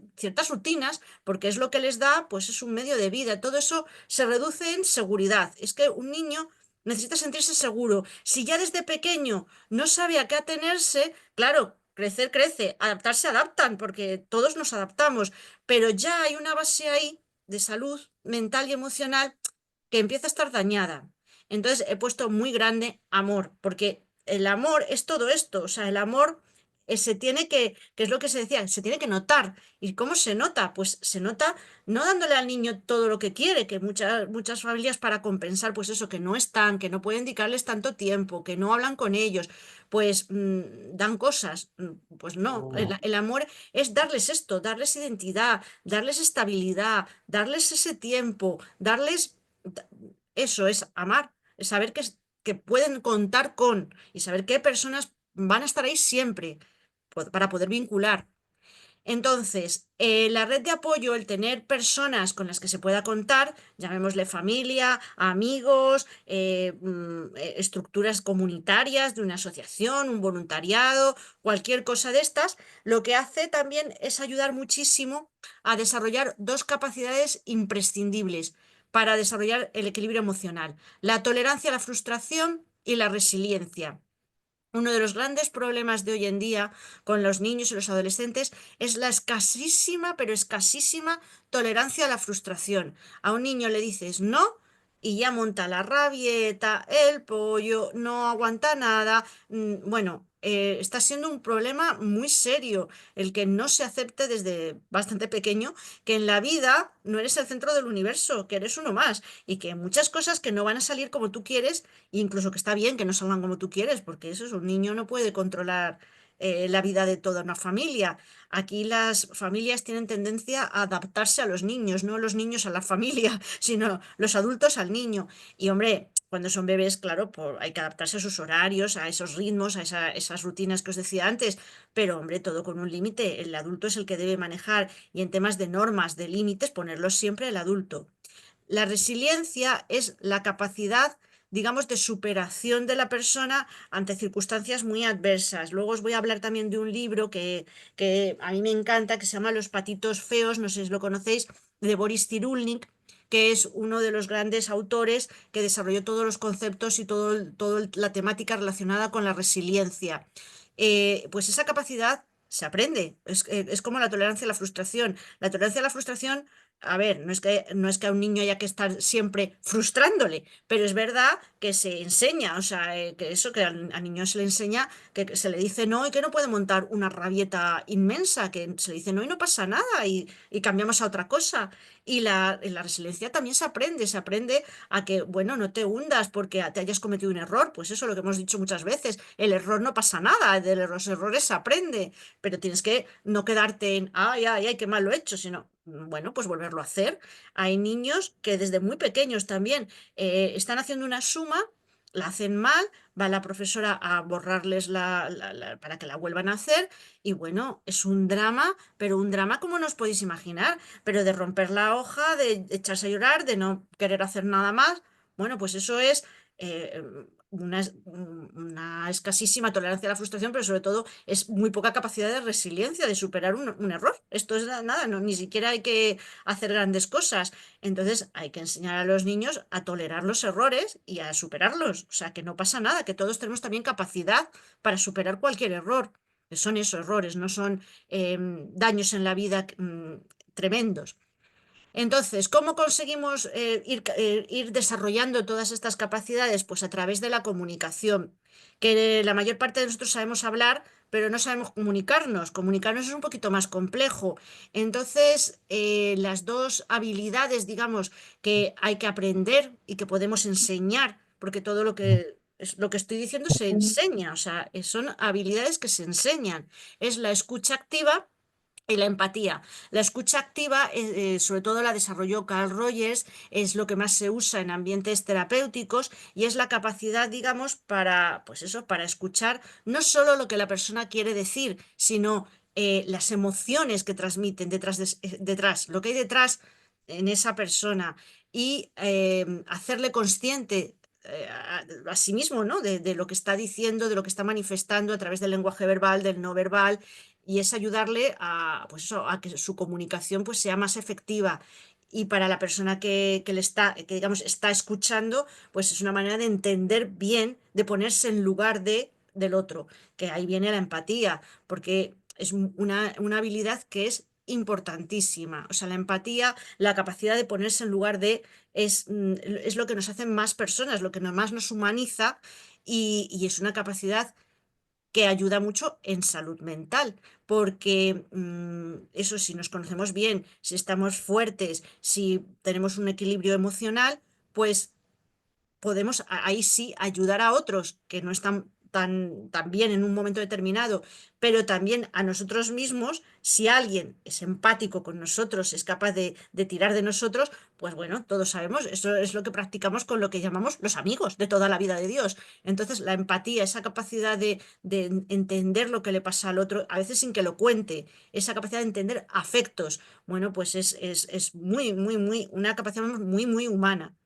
[SPEAKER 2] rutinas, porque es lo que les da, pues es un medio de vida. Todo eso se reduce en seguridad. Es que un niño necesita sentirse seguro. Si ya desde pequeño no sabe a qué atenerse, claro, crecer crece, adaptarse adaptan, porque todos nos adaptamos, pero ya hay una base ahí de salud mental y emocional que empieza a estar dañada. Entonces he puesto muy grande amor, porque el amor es todo esto, o sea, el amor se tiene que es lo que se decía, se tiene que notar. ¿Y cómo se nota? Pues se nota no dándole al niño todo lo que quiere, que muchas familias para compensar, pues eso, que no están, que no pueden dedicarles tanto tiempo, que no hablan con ellos, pues dan cosas. Pues no, el amor es darles esto, darles identidad, darles estabilidad, darles ese tiempo, darles... Eso es amar, es saber que pueden contar con y saber qué personas van a estar ahí siempre para poder vincular. Entonces, la red de apoyo, el tener personas con las que se pueda contar, llamémosle familia, amigos, estructuras comunitarias de una asociación, un voluntariado, cualquier cosa de estas, lo que hace también es ayudar muchísimo a desarrollar dos capacidades imprescindibles para desarrollar el equilibrio emocional, la tolerancia a la frustración y la resiliencia. Uno de los grandes problemas de hoy en día con los niños y los adolescentes es la escasísima, pero escasísima tolerancia a la frustración. A un niño le dices no y ya monta la rabieta, el pollo, no aguanta nada. Bueno, está siendo un problema muy serio el que no se acepte desde bastante pequeño que en la vida no eres el centro del universo, que eres uno más y que muchas cosas que no van a salir como tú quieres, incluso que está bien que no salgan como tú quieres, porque eso es, un niño no puede controlar la vida de toda una familia. Aquí las familias tienen tendencia a adaptarse a los niños, no los niños a la familia, sino los adultos al niño. Y hombre, cuando son bebés, claro, hay que adaptarse a sus horarios, a esos ritmos, a esas rutinas que os decía antes, pero hombre, todo con un límite. El adulto es el que debe manejar y en temas de normas, de límites, ponerlos siempre el adulto. La resiliencia es la capacidad, digamos, de superación de la persona ante circunstancias muy adversas. Luego os voy a hablar también de un libro que a mí me encanta, que se llama Los patitos feos, no sé si lo conocéis, de Boris Cyrulnik, que es uno de los grandes autores que desarrolló todos los conceptos y toda la temática relacionada con la resiliencia. Pues esa capacidad se aprende, es como la tolerancia a la frustración. La tolerancia a la frustración, a ver, no es que a un niño haya que estar siempre frustrándole, pero es verdad que se enseña, o sea, que eso, que al niño se le enseña que se le dice no y que no puede montar una rabieta inmensa, que se le dice no y no pasa nada y cambiamos a otra cosa. Y la resiliencia también se aprende a que, bueno, no te hundas porque te hayas cometido un error, pues eso es lo que hemos dicho muchas veces, el error no pasa nada, de los errores se aprende, pero tienes que no quedarte en, ay, ay, ay, qué mal lo he hecho, sino, bueno, pues volverlo a hacer. Hay niños que desde muy pequeños también están haciendo una suma, la hacen mal, va la profesora a borrarles para que la vuelvan a hacer y bueno, es un drama, pero un drama como no os podéis imaginar, pero de romper la hoja, de echarse a llorar, de no querer hacer nada más, bueno, pues eso es eh, una escasísima tolerancia a la frustración, pero sobre todo es muy poca capacidad de resiliencia, de superar un error. Esto es nada, no, ni siquiera hay que hacer grandes cosas. Entonces hay que enseñar a los niños a tolerar los errores y a superarlos. O sea, que no pasa nada, que todos tenemos también capacidad para superar cualquier error. Que son esos errores, no son daños en la vida tremendos. Entonces, ¿cómo conseguimos ir desarrollando todas estas capacidades? Pues a través de la comunicación, que la mayor parte de nosotros sabemos hablar, pero no sabemos comunicarnos. Comunicarnos es un poquito más complejo. Entonces, las dos habilidades, digamos, que hay que aprender y que podemos enseñar, porque todo lo que estoy diciendo se enseña, o sea, son habilidades que se enseñan. Es la escucha activa Y la empatía. La escucha activa, sobre todo la desarrolló Carl Rogers, es lo que más se usa en ambientes terapéuticos y es la capacidad, digamos, para, pues eso, para escuchar no solo lo que la persona quiere decir, sino las emociones que transmiten detrás, lo que hay detrás en esa persona y hacerle consciente a sí mismo, ¿no? De lo que está diciendo, de lo que está manifestando a través del lenguaje verbal, del no verbal, y es ayudarle a, pues eso, a que su comunicación pues, sea más efectiva. Y para la persona que le está, que digamos, está escuchando, pues es una manera de entender bien, de ponerse en lugar del otro, que ahí viene la empatía, porque es una habilidad que es importantísima. O sea, la empatía, la capacidad de ponerse en lugar es lo que nos hace más personas, lo que más nos humaniza y es una capacidad que ayuda mucho en salud mental, porque eso, si nos conocemos bien, si estamos fuertes, si tenemos un equilibrio emocional, pues podemos ahí sí ayudar a otros que no están tan bien en un momento determinado, pero también a nosotros mismos, si alguien es empático con nosotros, es capaz de tirar de nosotros, pues bueno, todos sabemos, eso es lo que practicamos con lo que llamamos los amigos de toda la vida de Dios. Entonces, la empatía, esa capacidad de entender lo que le pasa al otro, a veces sin que lo cuente, esa capacidad de entender afectos, bueno, pues es muy, una capacidad muy, muy humana.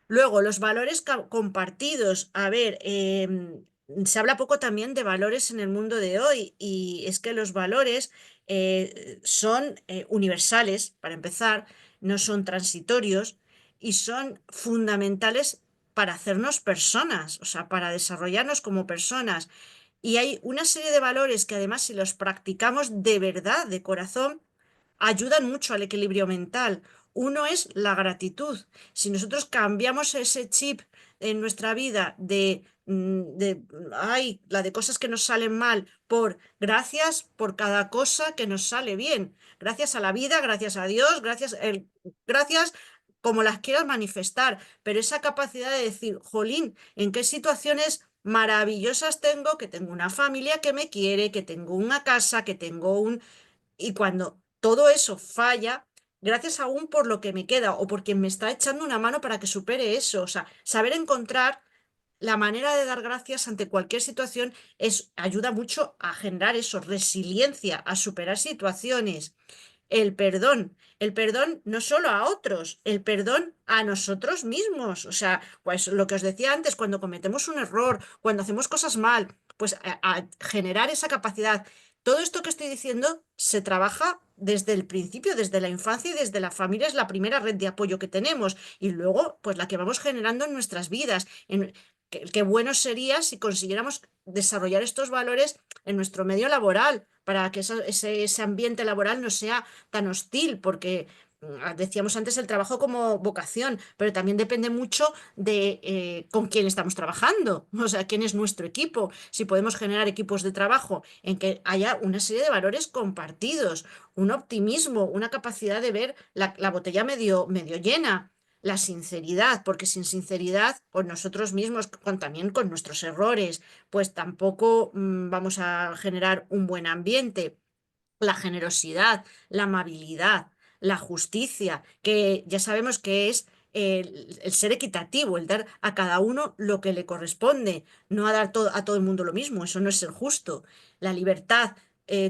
[SPEAKER 2] Luego, los valores compartidos. A ver, se habla poco también de valores en el mundo de hoy y es que los valores son universales, para empezar, no son transitorios y son fundamentales para hacernos personas, o sea, para desarrollarnos como personas. Y hay una serie de valores que además si los practicamos de verdad, de corazón, ayudan mucho al equilibrio mental. Uno es la gratitud. Si nosotros cambiamos ese chip en nuestra vida ay, la de cosas que nos salen mal, por gracias por cada cosa que nos sale bien. Gracias a la vida, gracias a Dios, gracias como las quieras manifestar, pero esa capacidad de decir, jolín, ¿en qué situaciones maravillosas tengo? Que tengo una familia que me quiere, que tengo una casa, que tengo un... Y cuando todo eso falla, gracias aún por lo que me queda o por quien me está echando una mano para que supere eso. O sea, saber encontrar la manera de dar gracias ante cualquier situación ayuda mucho a generar eso, resiliencia, a superar situaciones. El perdón no solo a otros, el perdón a nosotros mismos. O sea, pues lo que os decía antes, cuando cometemos un error, cuando hacemos cosas mal, pues a generar esa capacidad. Todo esto que estoy diciendo se trabaja desde el principio, desde la infancia y desde la familia es la primera red de apoyo que tenemos y luego pues la que vamos generando en nuestras vidas. Qué bueno sería si consiguiéramos desarrollar estos valores en nuestro medio laboral para que ese ambiente laboral no sea tan hostil, porque decíamos antes el trabajo como vocación, pero también depende mucho de con quién estamos trabajando, o sea, quién es nuestro equipo, si podemos generar equipos de trabajo en que haya una serie de valores compartidos, un optimismo, una capacidad de ver la botella medio llena. La sinceridad, porque sin sinceridad con nosotros mismos, también con nuestros errores, pues tampoco vamos a generar un buen ambiente. La generosidad, la amabilidad, la justicia, que ya sabemos que es el ser equitativo, el dar a cada uno lo que le corresponde, no a dar a todo el mundo lo mismo, eso no es ser justo. La libertad,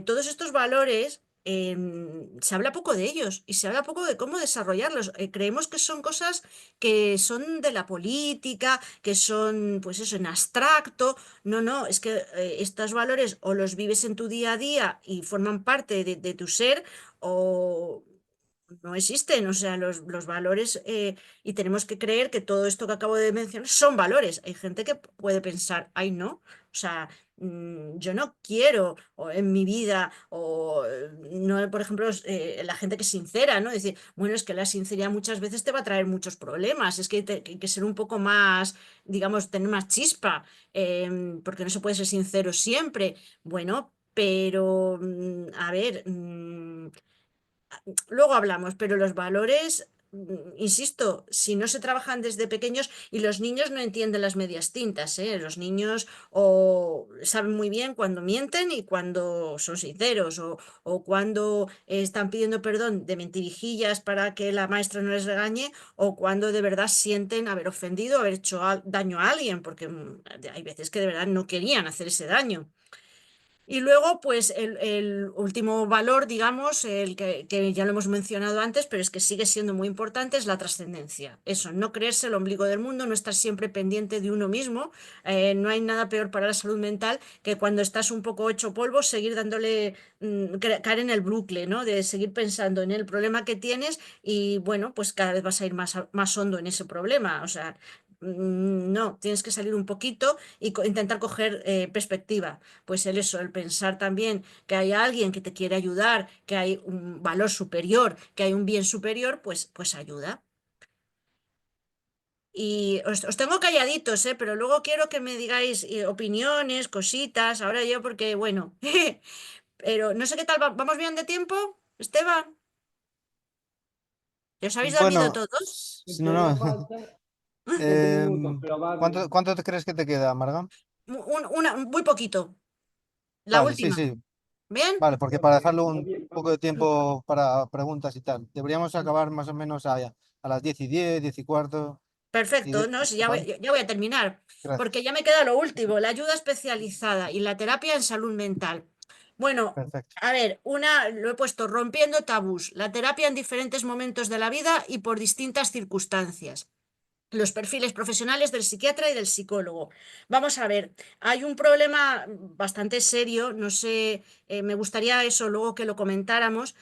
[SPEAKER 2] todos estos valores, se habla poco de ellos y se habla poco de cómo desarrollarlos. Creemos que son cosas que son de la política, que son, pues eso, en abstracto. No, no, es que estos valores o los vives en tu día a día y forman parte de tu ser o no existen. O sea, los valores y tenemos que creer que todo esto que acabo de mencionar son valores. Hay gente que puede pensar, ay, no, o sea, yo no quiero en mi vida o no, por ejemplo, la gente que es sincera, ¿no? Decir, bueno, es que la sinceridad muchas veces te va a traer muchos problemas, es que hay que ser un poco más, digamos, tener más chispa porque no se puede ser sincero siempre. Bueno, pero, a ver, luego hablamos, pero los valores insisto, si no se trabajan desde pequeños, y los niños no entienden las medias tintas, ¿eh? Los niños o saben muy bien cuando mienten y cuando son sinceros, o cuando están pidiendo perdón de mentirijillas para que la maestra no les regañe, o cuando de verdad sienten haber ofendido, haber hecho daño a alguien, porque hay veces que de verdad no querían hacer ese daño. Y luego, pues el último valor, digamos, el que ya lo hemos mencionado antes, pero es que sigue siendo muy importante, es la trascendencia. Eso, no creerse el ombligo del mundo, no estar siempre pendiente de uno mismo. No hay nada peor para la salud mental que cuando estás un poco hecho polvo, seguir dándole, caer en el bucle, ¿no? De seguir pensando en el problema que tienes y, bueno, pues cada vez vas a ir más hondo en ese problema. O sea, no, tienes que salir un poquito y intentar coger perspectiva. Pues el pensar también que hay alguien que te quiere ayudar, que hay un valor superior, que hay un bien superior, pues ayuda. Y os tengo calladitos, pero luego quiero que me digáis opiniones, cositas, ahora yo porque, bueno, pero no sé qué tal, ¿vamos bien de tiempo, Esteban? ¿Ya os habéis dormido
[SPEAKER 1] Bueno,
[SPEAKER 2] todos?
[SPEAKER 1] no,
[SPEAKER 3] Todavía
[SPEAKER 1] no.
[SPEAKER 3] falta 7 minutos, pero va bien.
[SPEAKER 1] ¿Cuánto te crees que te queda, Marga?
[SPEAKER 2] Muy poquito, la
[SPEAKER 1] Vale, sí,
[SPEAKER 2] última.
[SPEAKER 1] sí.
[SPEAKER 2] ¿Bien?
[SPEAKER 1] Vale, porque para dejarlo
[SPEAKER 3] Va
[SPEAKER 1] un
[SPEAKER 3] bien, va
[SPEAKER 1] poco de tiempo para preguntas y tal, deberíamos acabar más o menos a las 10:10, 10:15.
[SPEAKER 2] Perfecto,
[SPEAKER 1] ¿10?
[SPEAKER 2] ¿no? Si
[SPEAKER 1] ¿Vale?
[SPEAKER 2] ya voy a terminar, porque
[SPEAKER 1] Gracias.
[SPEAKER 2] ya me queda lo último, la ayuda especializada y la terapia en salud mental. Bueno,
[SPEAKER 1] Perfecto.
[SPEAKER 2] a ver, lo he puesto rompiendo tabús, la terapia en diferentes momentos de la vida y por distintas circunstancias. Los perfiles profesionales del psiquiatra y del psicólogo. Vamos a ver, hay un problema bastante serio, no sé, me gustaría eso luego que lo comentáramos,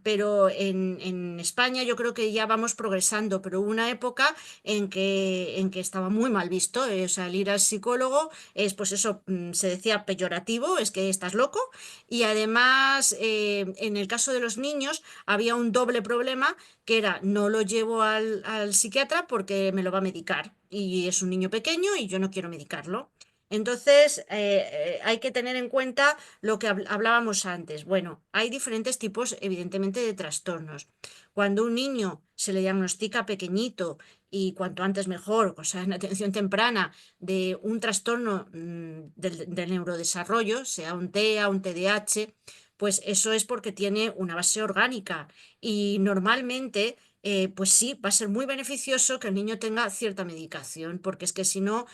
[SPEAKER 2] pero en España yo creo que ya vamos progresando, pero hubo una época en que estaba muy mal visto, o sea, el ir al psicólogo es, pues eso, se decía peyorativo, es que estás loco, y además, en el caso de los niños, había un doble problema que era no lo llevo al psiquiatra porque me lo va a medicar y es un niño pequeño y yo no quiero medicarlo. Entonces, hay que tener en cuenta lo que hablábamos antes. Bueno, hay diferentes tipos, evidentemente, de trastornos. Cuando un niño se le diagnostica pequeñito y cuanto antes mejor, o sea, en atención temprana, de un trastorno del neurodesarrollo, sea un TEA, un TDAH, pues eso es porque tiene una base orgánica y normalmente, pues sí, va a ser muy beneficioso que el niño tenga cierta medicación, porque es que si no,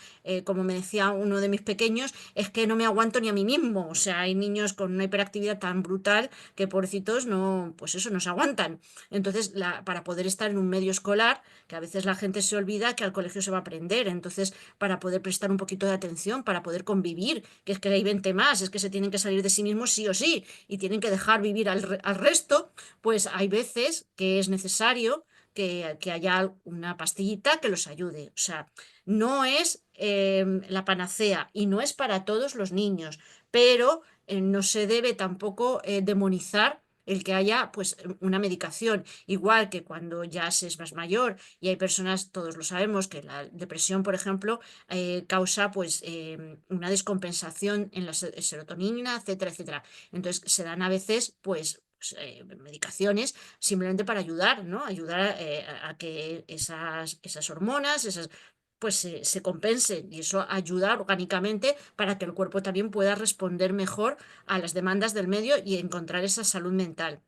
[SPEAKER 2] como me decía uno de mis pequeños, es que no me aguanto ni a mí mismo. O sea, hay niños con una hiperactividad tan brutal que pobrecitos no, pues eso, no se aguantan. Entonces, para poder estar en un medio escolar, que a veces la gente se olvida que al colegio se va a aprender, entonces, para poder prestar un poquito de atención, para poder convivir, que es que hay 20 más, es que se tienen que salir de sí mismos sí o sí, y tienen que dejar vivir al resto, pues hay veces que es necesario que haya una pastillita que los ayude. O sea, no es la panacea y no es para todos los niños, pero no se debe tampoco demonizar el que haya pues una medicación, igual que cuando ya se es más mayor y hay personas, todos lo sabemos, que la depresión, por ejemplo, causa pues una descompensación en la serotonina, etcétera, etcétera. Entonces se dan a veces pues, medicaciones simplemente para ayudar, ¿no? Ayudar a que esas hormonas, pues se compensen y eso ayuda orgánicamente para que el cuerpo también pueda responder mejor a las demandas del medio y encontrar esa salud mental.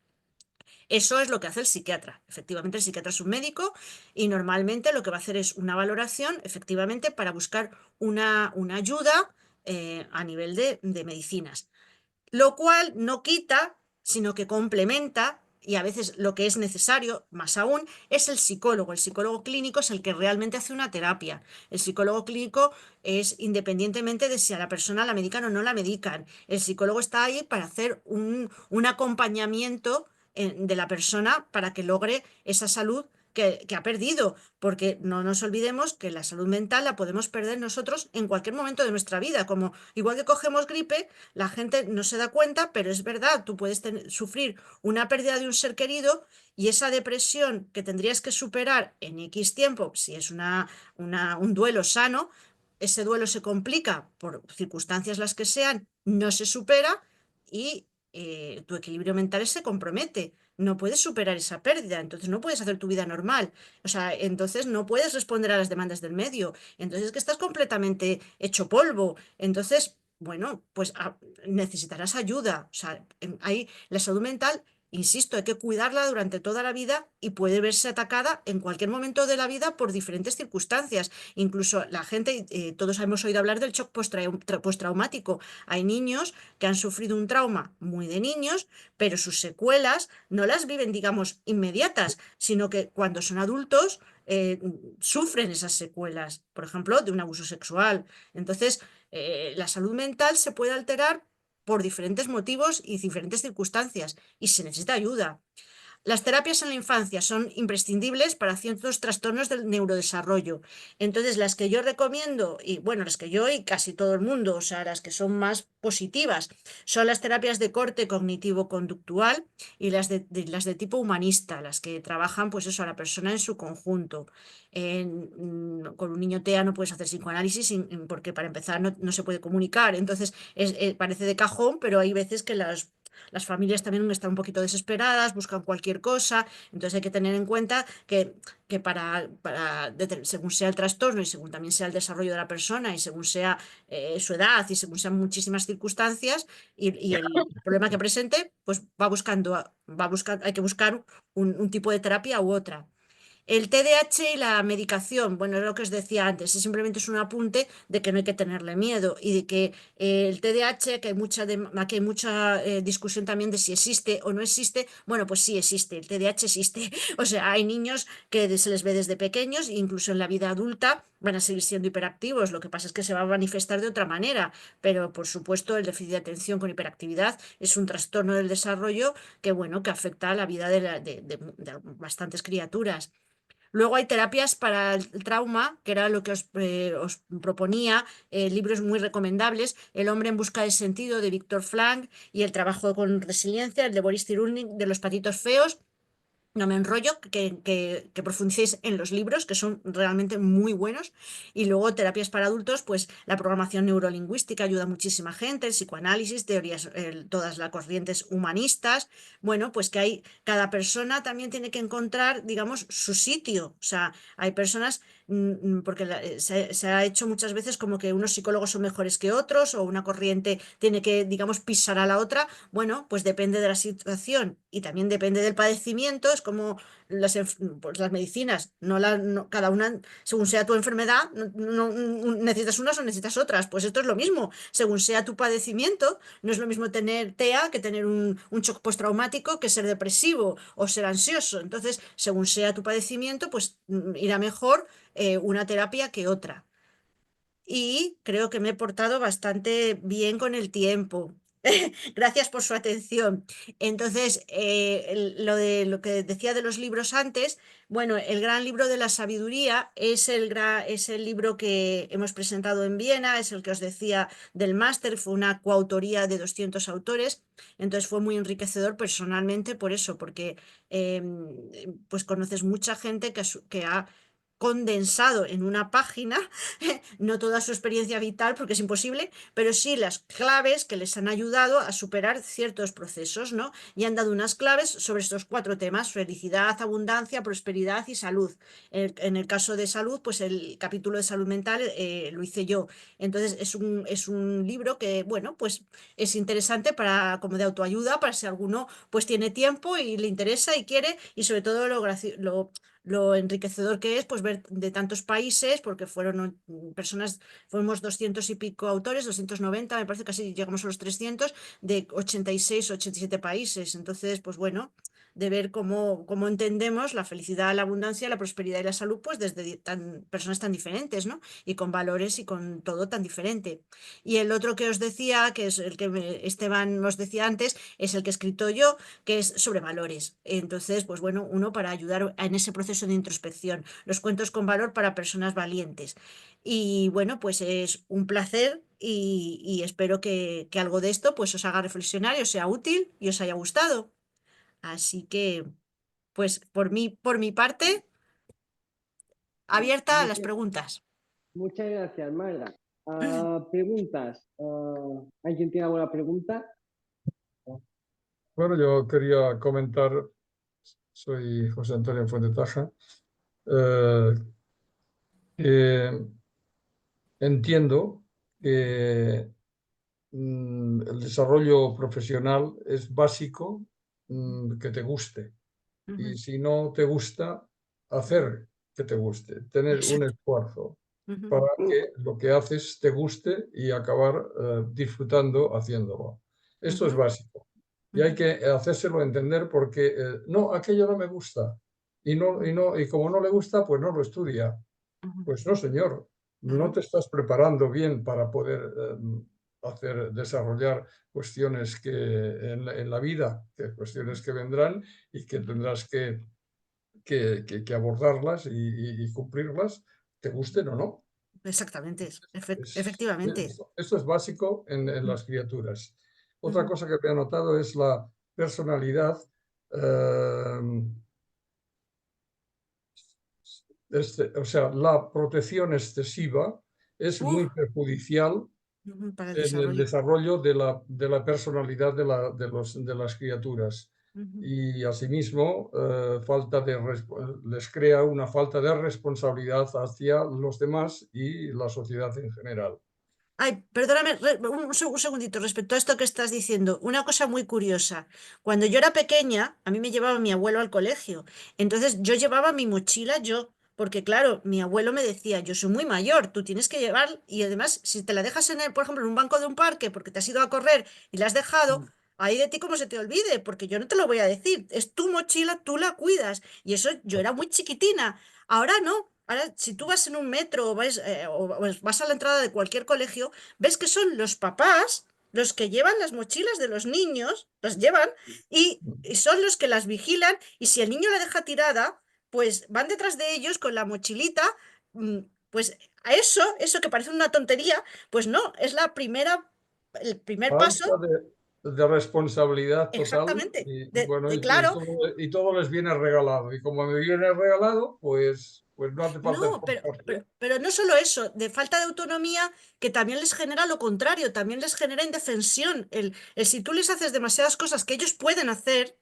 [SPEAKER 2] Eso es lo que hace el psiquiatra. Efectivamente, el psiquiatra es un médico y normalmente lo que va a hacer es una valoración, efectivamente, para buscar una ayuda a nivel de medicinas. Lo cual no quita, sino que complementa, y a veces lo que es necesario, más aún, es el psicólogo. El psicólogo clínico es el que realmente hace una terapia. El psicólogo clínico es independientemente de si a la persona la medican o no la medican. El psicólogo está ahí para hacer un acompañamiento de la persona para que logre esa salud que ha perdido, porque no nos olvidemos que la salud mental la podemos perder nosotros en cualquier momento de nuestra vida, como igual que cogemos gripe, la gente no se da cuenta, pero es verdad, tú puedes sufrir una pérdida de un ser querido y esa depresión que tendrías que superar en X tiempo, si es un duelo sano, ese duelo se complica por circunstancias las que sean, no se supera y tu equilibrio mental se compromete. no puedes superar esa pérdida, entonces no puedes hacer tu vida normal, o sea, entonces no puedes responder a las demandas del medio, entonces es que estás completamente hecho polvo, entonces, bueno, pues necesitarás ayuda, o sea, hay la salud mental. Insisto, hay que cuidarla durante toda la vida y puede verse atacada en cualquier momento de la vida por diferentes circunstancias. Incluso la gente, todos hemos oído hablar del shock postraumático. Hay niños que han sufrido un trauma muy de niños, pero sus secuelas no las viven, digamos, inmediatas, sino que cuando son adultos sufren esas secuelas, por ejemplo, de un abuso sexual. Entonces, la salud mental se puede alterar por diferentes motivos y diferentes circunstancias y se necesita ayuda. Las terapias en la infancia son imprescindibles para ciertos trastornos del neurodesarrollo. Entonces, las que yo recomiendo, y bueno, las que yo y casi todo el mundo, o sea, las que son más positivas, son las terapias de corte cognitivo-conductual y las de tipo humanista, las que trabajan, pues eso, a la persona en su conjunto. Con un niño TEA no puedes hacer psicoanálisis porque para empezar no se puede comunicar. Entonces, parece de cajón, pero hay veces que las familias también están un poquito desesperadas, buscan cualquier cosa, entonces hay que tener en cuenta que según sea el trastorno y según también sea el desarrollo de la persona y según sea su edad y según sean muchísimas circunstancias y el problema que presente, pues hay que buscar un tipo de terapia u otra. El TDAH y la medicación, bueno, es lo que os decía antes, simplemente es un apunte de que no hay que tenerle miedo y de que el TDAH, que aquí hay mucha discusión también de si existe o no existe, bueno, pues sí existe, el TDAH existe. O sea, hay niños que se les ve desde pequeños, incluso en la vida adulta van a seguir siendo hiperactivos, lo que pasa es que se va a manifestar de otra manera, pero por supuesto el déficit de atención con hiperactividad es un trastorno del desarrollo que, bueno, que afecta a la vida de bastantes criaturas. Luego hay terapias para el trauma, que era lo que os proponía, libros muy recomendables, El hombre en busca de sentido de Víctor Frank y El trabajo con resiliencia, el de Boris Cyrulnik de Los patitos feos. No me enrollo, que profundicéis en los libros, que son realmente muy buenos. Y luego terapias para adultos, pues la programación neurolingüística ayuda a muchísima gente, el psicoanálisis, teorías, todas las corrientes humanistas. Bueno, pues que cada persona también tiene que encontrar, digamos, su sitio. O sea, hay personas, porque se ha hecho muchas veces como que unos psicólogos son mejores que otros o una corriente tiene que, digamos, pisar a la otra. Bueno, pues depende de la situación y también depende del padecimiento. Es como pues las medicinas, cada una, según sea tu enfermedad, necesitas unas o necesitas otras. Pues esto es lo mismo, según sea tu padecimiento, no es lo mismo tener TEA que tener un shock postraumático, que ser depresivo o ser ansioso. Entonces, según sea tu padecimiento, pues irá mejor una terapia que otra. Y creo que me he portado bastante bien con el tiempo. Gracias por su atención. Entonces, lo que decía de los libros antes, bueno, el gran libro de la sabiduría es es el libro que hemos presentado en Viena, es el que os decía del máster, fue una coautoría de 200 autores, entonces fue muy enriquecedor personalmente por eso, porque pues conoces mucha gente que ha condensado en una página, no toda su experiencia vital porque es imposible, pero sí las claves que les han ayudado a superar ciertos procesos, ¿no? Y han dado unas claves sobre estos 4 temas: felicidad, abundancia, prosperidad y salud. En el caso de salud, pues el capítulo de salud mental lo hice yo. Entonces es un libro que, bueno, pues es interesante como de autoayuda, para si alguno pues tiene tiempo y le interesa y quiere, y sobre todo lo enriquecedor que es pues ver de tantos países, porque fueron personas, fuimos 200 y pico autores, 290, me parece que casi llegamos a los 300, de 86 o 87 países. Entonces, pues bueno, de ver cómo entendemos la felicidad, la abundancia, la prosperidad y la salud, pues desde personas tan diferentes, ¿no? Y con valores y con todo tan diferente. Y el otro que os decía, que es el que Esteban os decía antes, es el que he escrito yo, que es sobre valores. Entonces, pues bueno, uno para ayudar en ese proceso de introspección, los cuentos con valor para personas valientes. Y bueno, pues es un placer y espero que algo de esto pues os haga reflexionar y os sea útil y os haya gustado. Así que, pues por mi parte, abierta a las preguntas.
[SPEAKER 3] Muchas gracias, Marga. Preguntas. ¿Alguien tiene alguna pregunta?
[SPEAKER 4] Bueno, yo quería comentar soy José Antonio Fuentetaja. Eh, que entiendo que el desarrollo profesional es básico, que te guste.
[SPEAKER 2] Ujú,
[SPEAKER 4] Y si no te gusta, hacer que te guste, tener un
[SPEAKER 2] exacto.
[SPEAKER 4] esfuerzo
[SPEAKER 2] Ujú,
[SPEAKER 4] para que lo que haces te guste y acabar disfrutando haciéndolo. Esto es
[SPEAKER 2] ujú,
[SPEAKER 4] básico. Y hay
[SPEAKER 2] ujú,
[SPEAKER 4] que hacérselo entender porque no, aquello no me gusta. Y como no le gusta, pues no lo estudia.
[SPEAKER 2] ujú,
[SPEAKER 4] Pues no, señor, no
[SPEAKER 2] ujú,
[SPEAKER 4] te estás preparando bien para poder desarrollar cuestiones que en la vida, cuestiones que vendrán y que
[SPEAKER 2] ujú.
[SPEAKER 4] tendrás que abordarlas y cumplirlas, te gusten o no.
[SPEAKER 2] Exactamente,
[SPEAKER 4] Es-
[SPEAKER 2] efectivamente.
[SPEAKER 4] esto es básico en
[SPEAKER 2] Ujú,
[SPEAKER 4] las criaturas. Otra
[SPEAKER 2] ujú.
[SPEAKER 4] cosa que me ha notado es la personalidad. eh, o sea, la protección excesiva es
[SPEAKER 2] Uf,
[SPEAKER 4] muy perjudicial
[SPEAKER 2] para el
[SPEAKER 4] en el
[SPEAKER 2] desarrollo.
[SPEAKER 4] desarrollo de la personalidad de las criaturas.
[SPEAKER 2] Ujú.
[SPEAKER 4] Y asimismo, les crea una falta de responsabilidad hacia los demás y la sociedad en general.
[SPEAKER 2] Ay, perdóname, un segundito respecto a esto que estás diciendo. Una cosa muy curiosa. Cuando yo era pequeña, a mí me llevaba mi abuelo al colegio. Entonces yo llevaba mi mochila yo, porque claro, mi abuelo me decía, yo soy muy mayor, tú tienes que llevar, y además, si te la dejas por ejemplo, en un banco de un parque porque te has ido a correr y la has dejado, ahí de ti como se te olvide, porque yo no te lo voy a decir. Es tu mochila, tú la cuidas. Y eso yo era muy chiquitina. Ahora no. Ahora, si tú vas en un metro o vas a la entrada de cualquier colegio, ves que son los papás los que llevan las mochilas de los niños, las llevan, y son los que las vigilan, y si el niño la deja tirada, pues van detrás de ellos con la mochilita, mm, pues a eso que parece una tontería, pues no, es el primer paso,
[SPEAKER 4] Falta de responsabilidad total
[SPEAKER 2] exactamente,
[SPEAKER 4] y
[SPEAKER 2] de,
[SPEAKER 4] bueno,
[SPEAKER 2] de claro.
[SPEAKER 4] y todo les viene regalado. Y como me viene regalado, pues no hace falta
[SPEAKER 2] No,
[SPEAKER 4] esforzarse.
[SPEAKER 2] pero no solo eso, de falta de autonomía, que también les genera lo contrario, también les genera indefensión. Si tú les haces demasiadas cosas que ellos pueden hacer,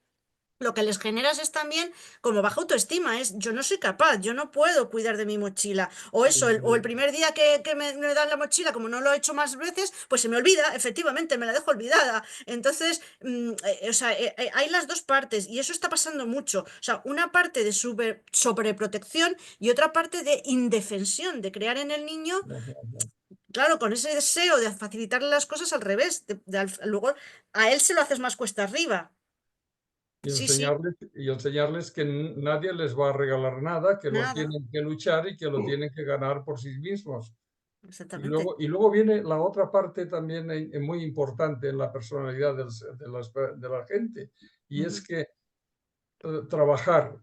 [SPEAKER 2] lo que les generas es también como baja autoestima, es yo no soy capaz, yo no puedo cuidar de mi mochila. O eso, o el primer día que me dan la mochila, como no lo he hecho más veces, pues se me olvida, efectivamente, me la dejo olvidada. Entonces, o sea, hay las dos partes y eso está pasando mucho. O sea, una parte de sobreprotección y otra parte de indefensión, de crear en el niño, claro, con ese deseo de facilitarle las cosas al revés. Luego a él se lo haces más cuesta arriba. Sí, sí.
[SPEAKER 4] Y enseñarles que nadie les va a regalar nada, que lo
[SPEAKER 2] Nada,
[SPEAKER 4] tienen que luchar y que lo tienen que ganar por sí mismos.
[SPEAKER 2] exactamente.
[SPEAKER 4] Y luego viene la otra parte también muy importante en la personalidad de la gente, y es
[SPEAKER 2] Ujú,
[SPEAKER 4] que trabajar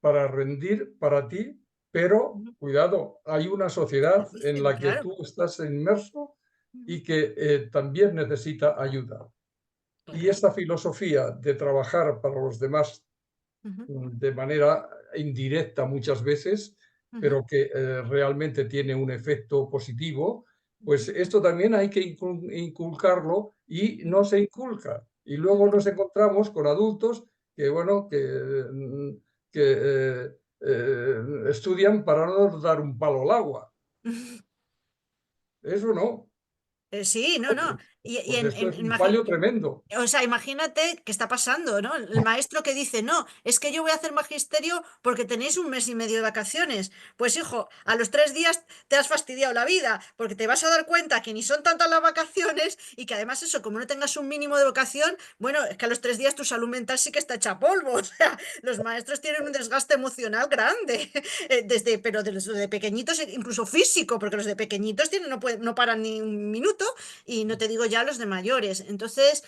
[SPEAKER 4] para rendir para ti, pero
[SPEAKER 2] ujú.
[SPEAKER 4] cuidado, hay una sociedad en la que
[SPEAKER 2] Claro.
[SPEAKER 4] tú estás inmerso
[SPEAKER 2] Ujú,
[SPEAKER 4] y que también necesita ayuda. Y
[SPEAKER 2] claro.
[SPEAKER 4] esta filosofía de trabajar para los demás
[SPEAKER 2] Ujú,
[SPEAKER 4] de manera indirecta muchas veces,
[SPEAKER 2] ujú,
[SPEAKER 4] pero que realmente tiene un efecto positivo, pues
[SPEAKER 2] ujú,
[SPEAKER 4] esto también hay que inculcarlo y no se inculca. Y luego
[SPEAKER 2] ujú.
[SPEAKER 4] nos encontramos con adultos que, bueno, que estudian para no dar un palo al agua. Eso no,
[SPEAKER 2] Sí, no, no. Y
[SPEAKER 4] porque esto es un fallo tremendo.
[SPEAKER 2] o sea, imagínate qué está pasando, ¿no? El maestro que dice, no, es que yo voy a hacer magisterio porque tenéis un mes y medio de vacaciones. Pues hijo, a los 3 días te has fastidiado la vida, porque te vas a dar cuenta que ni son tantas las vacaciones y que además eso, como no tengas un mínimo de vocación, bueno, es que a los 3 días tu salud mental sí que está hecha polvo. O sea, los maestros tienen un desgaste emocional grande, pero desde pequeñitos, incluso físico, porque los de pequeñitos no paran ni un minuto y no te digo ya los de mayores. Entonces,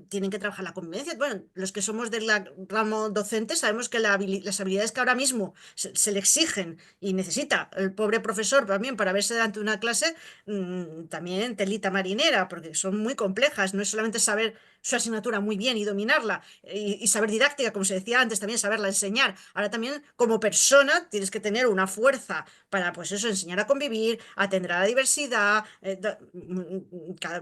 [SPEAKER 2] tienen que trabajar la convivencia. Bueno, los que somos del ramo docente sabemos que las habilidades que ahora mismo se le exigen y necesita el pobre profesor también para verse delante de una clase, también telita marinera, porque son muy complejas. No es solamente saber su asignatura muy bien y dominarla y saber didáctica, como se decía antes, también saberla enseñar. Ahora también como persona tienes que tener una fuerza para, pues eso, enseñar a convivir, atender a la diversidad,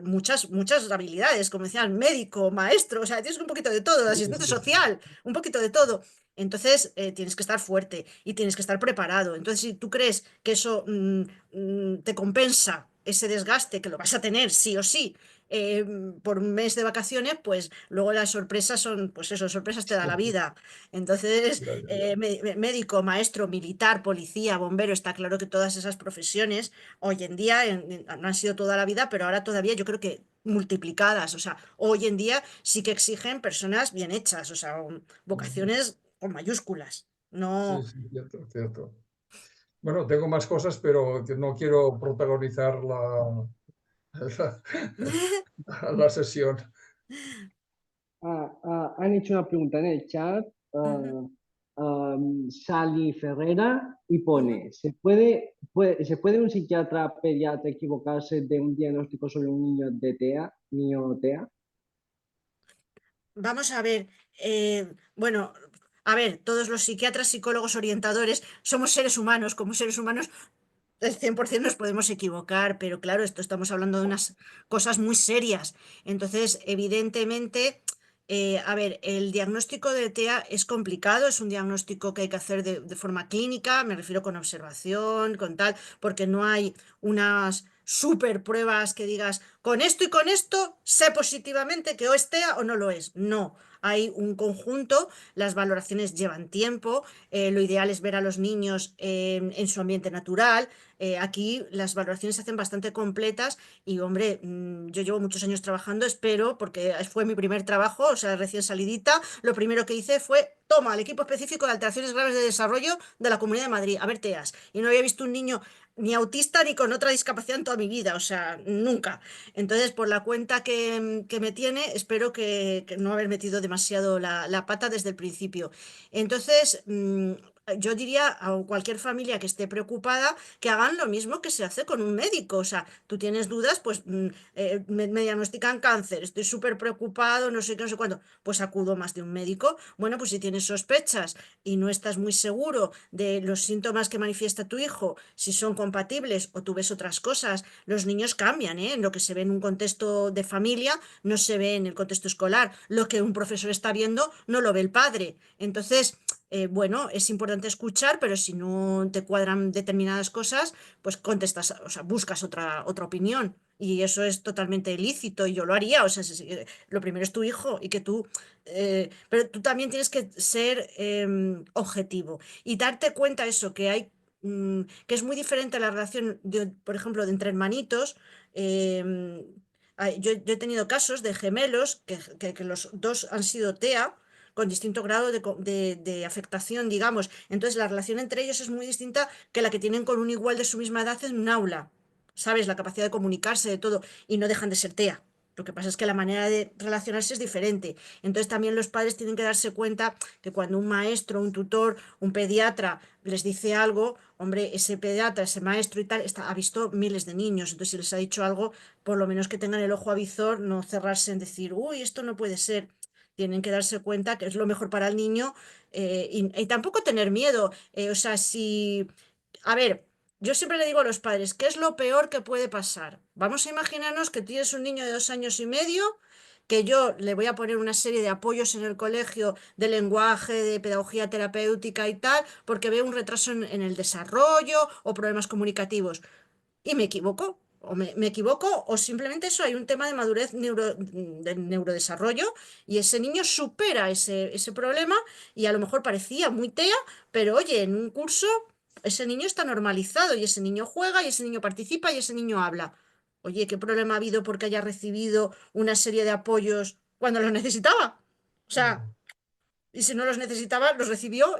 [SPEAKER 2] muchas habilidades, como decían, médico, maestro, o sea, tienes un poquito de todo,
[SPEAKER 4] Sí,
[SPEAKER 2] asistente
[SPEAKER 4] sí, sí.
[SPEAKER 2] social, un poquito de todo. Entonces, tienes que estar fuerte y tienes que estar preparado. Entonces, si tú crees que eso te compensa ese desgaste, que lo vas a tener sí o sí, por un mes de vacaciones, pues luego las sorpresas son, pues eso, sorpresas te da la vida. Entonces,
[SPEAKER 4] Ya, ya, ya.
[SPEAKER 2] médico, maestro, militar, policía, bombero, está claro que todas esas profesiones hoy en día no han sido toda la vida, pero ahora todavía yo creo que multiplicadas. O sea, hoy en día sí que exigen personas bien hechas, o sea,
[SPEAKER 4] Ujú.
[SPEAKER 2] vocaciones con mayúsculas.
[SPEAKER 4] Sí,
[SPEAKER 2] No.
[SPEAKER 4] sí, cierto, cierto. Bueno, tengo más cosas, pero que no quiero protagonizar la sesión.
[SPEAKER 3] Han hecho una pregunta en el chat,
[SPEAKER 2] Ujú,
[SPEAKER 3] Sally Ferrera, y
[SPEAKER 2] ujú.
[SPEAKER 3] pone, ¿se puede un psiquiatra pediatra equivocarse de un diagnóstico sobre un niño de TEA, niño TEA?
[SPEAKER 2] Vamos a ver, bueno, a ver, todos los psiquiatras, psicólogos, orientadores, somos seres humanos, como seres humanos el 100% nos podemos equivocar, pero claro, esto estamos hablando de unas cosas muy serias. Entonces, evidentemente, a ver, el diagnóstico de TEA es complicado, es un diagnóstico que hay que hacer de forma clínica, me refiero con observación, con tal, porque no hay unas super pruebas que digas, con esto y con esto, sé positivamente que o es TEA o no lo es. No. Hay un conjunto, las valoraciones llevan tiempo, lo ideal es ver a los niños en su ambiente natural, aquí las valoraciones se hacen bastante completas y, hombre, yo llevo muchos años trabajando, espero, porque fue mi primer trabajo, o sea, recién salidita, lo primero que hice fue, toma, el equipo específico de alteraciones graves de desarrollo de la Comunidad de Madrid, a ver TEAs. Y no había visto un niño ni autista ni con otra discapacidad en toda mi vida, o sea, nunca. Entonces, por la cuenta que me tiene, espero que no haber metido demasiado la pata desde el principio. Entonces, yo diría a cualquier familia que esté preocupada que hagan lo mismo que se hace con un médico. O sea, tú tienes dudas, pues me diagnostican cáncer, estoy súper preocupado, no sé qué, no sé cuándo, pues acudo más de un médico. Bueno, pues si tienes sospechas y no estás muy seguro de los síntomas que manifiesta tu hijo, si son compatibles o tú ves otras cosas, los niños cambian, ¿eh? En lo que se ve en un contexto de familia no se ve en el contexto escolar. Lo que un profesor está viendo no lo ve el padre. Entonces, bueno, es importante escuchar, pero si no te cuadran determinadas cosas, pues contestas, o sea, buscas otra opinión. Y eso es totalmente lícito y yo lo haría. O sea, lo primero es tu hijo y que tú... pero tú también tienes que ser objetivo y darte cuenta eso, que hay... que es muy diferente la relación, por ejemplo, de entre hermanitos. Yo he tenido casos de gemelos que los dos han sido TEA con distinto grado de afectación, digamos. Entonces, la relación entre ellos es muy distinta que la que tienen con un igual de su misma edad en un aula. ¿Sabes? La capacidad de comunicarse, de todo, y no dejan de ser TEA. Lo que pasa es que la manera de relacionarse es diferente. Entonces, también los padres tienen que darse cuenta que cuando un maestro, un tutor, un pediatra les dice algo, hombre, ese pediatra, ese maestro y tal, ha visto miles de niños. Entonces, si les ha dicho algo, por lo menos que tengan el ojo avizor, no cerrarse en decir, uy, esto no puede ser. Tienen que darse cuenta que es lo mejor para el niño y tampoco tener miedo. O sea, si... A ver, yo siempre le digo a los padres, ¿qué es lo peor que puede pasar? Vamos a imaginarnos que tienes un niño de 2 años y medio, que yo le voy a poner una serie de apoyos en el colegio de lenguaje, de pedagogía terapéutica y tal, porque veo un retraso en el desarrollo o problemas comunicativos y me equivoco. O me equivoco, o simplemente eso, hay un tema de madurez de neurodesarrollo y ese niño supera ese problema y a lo mejor parecía muy TEA, pero oye, en un curso ese niño está normalizado y ese niño juega y ese niño participa y ese niño habla. Oye, ¿qué problema ha habido porque haya recibido una serie de apoyos cuando los necesitaba? O sea, y si no los necesitaba, los recibió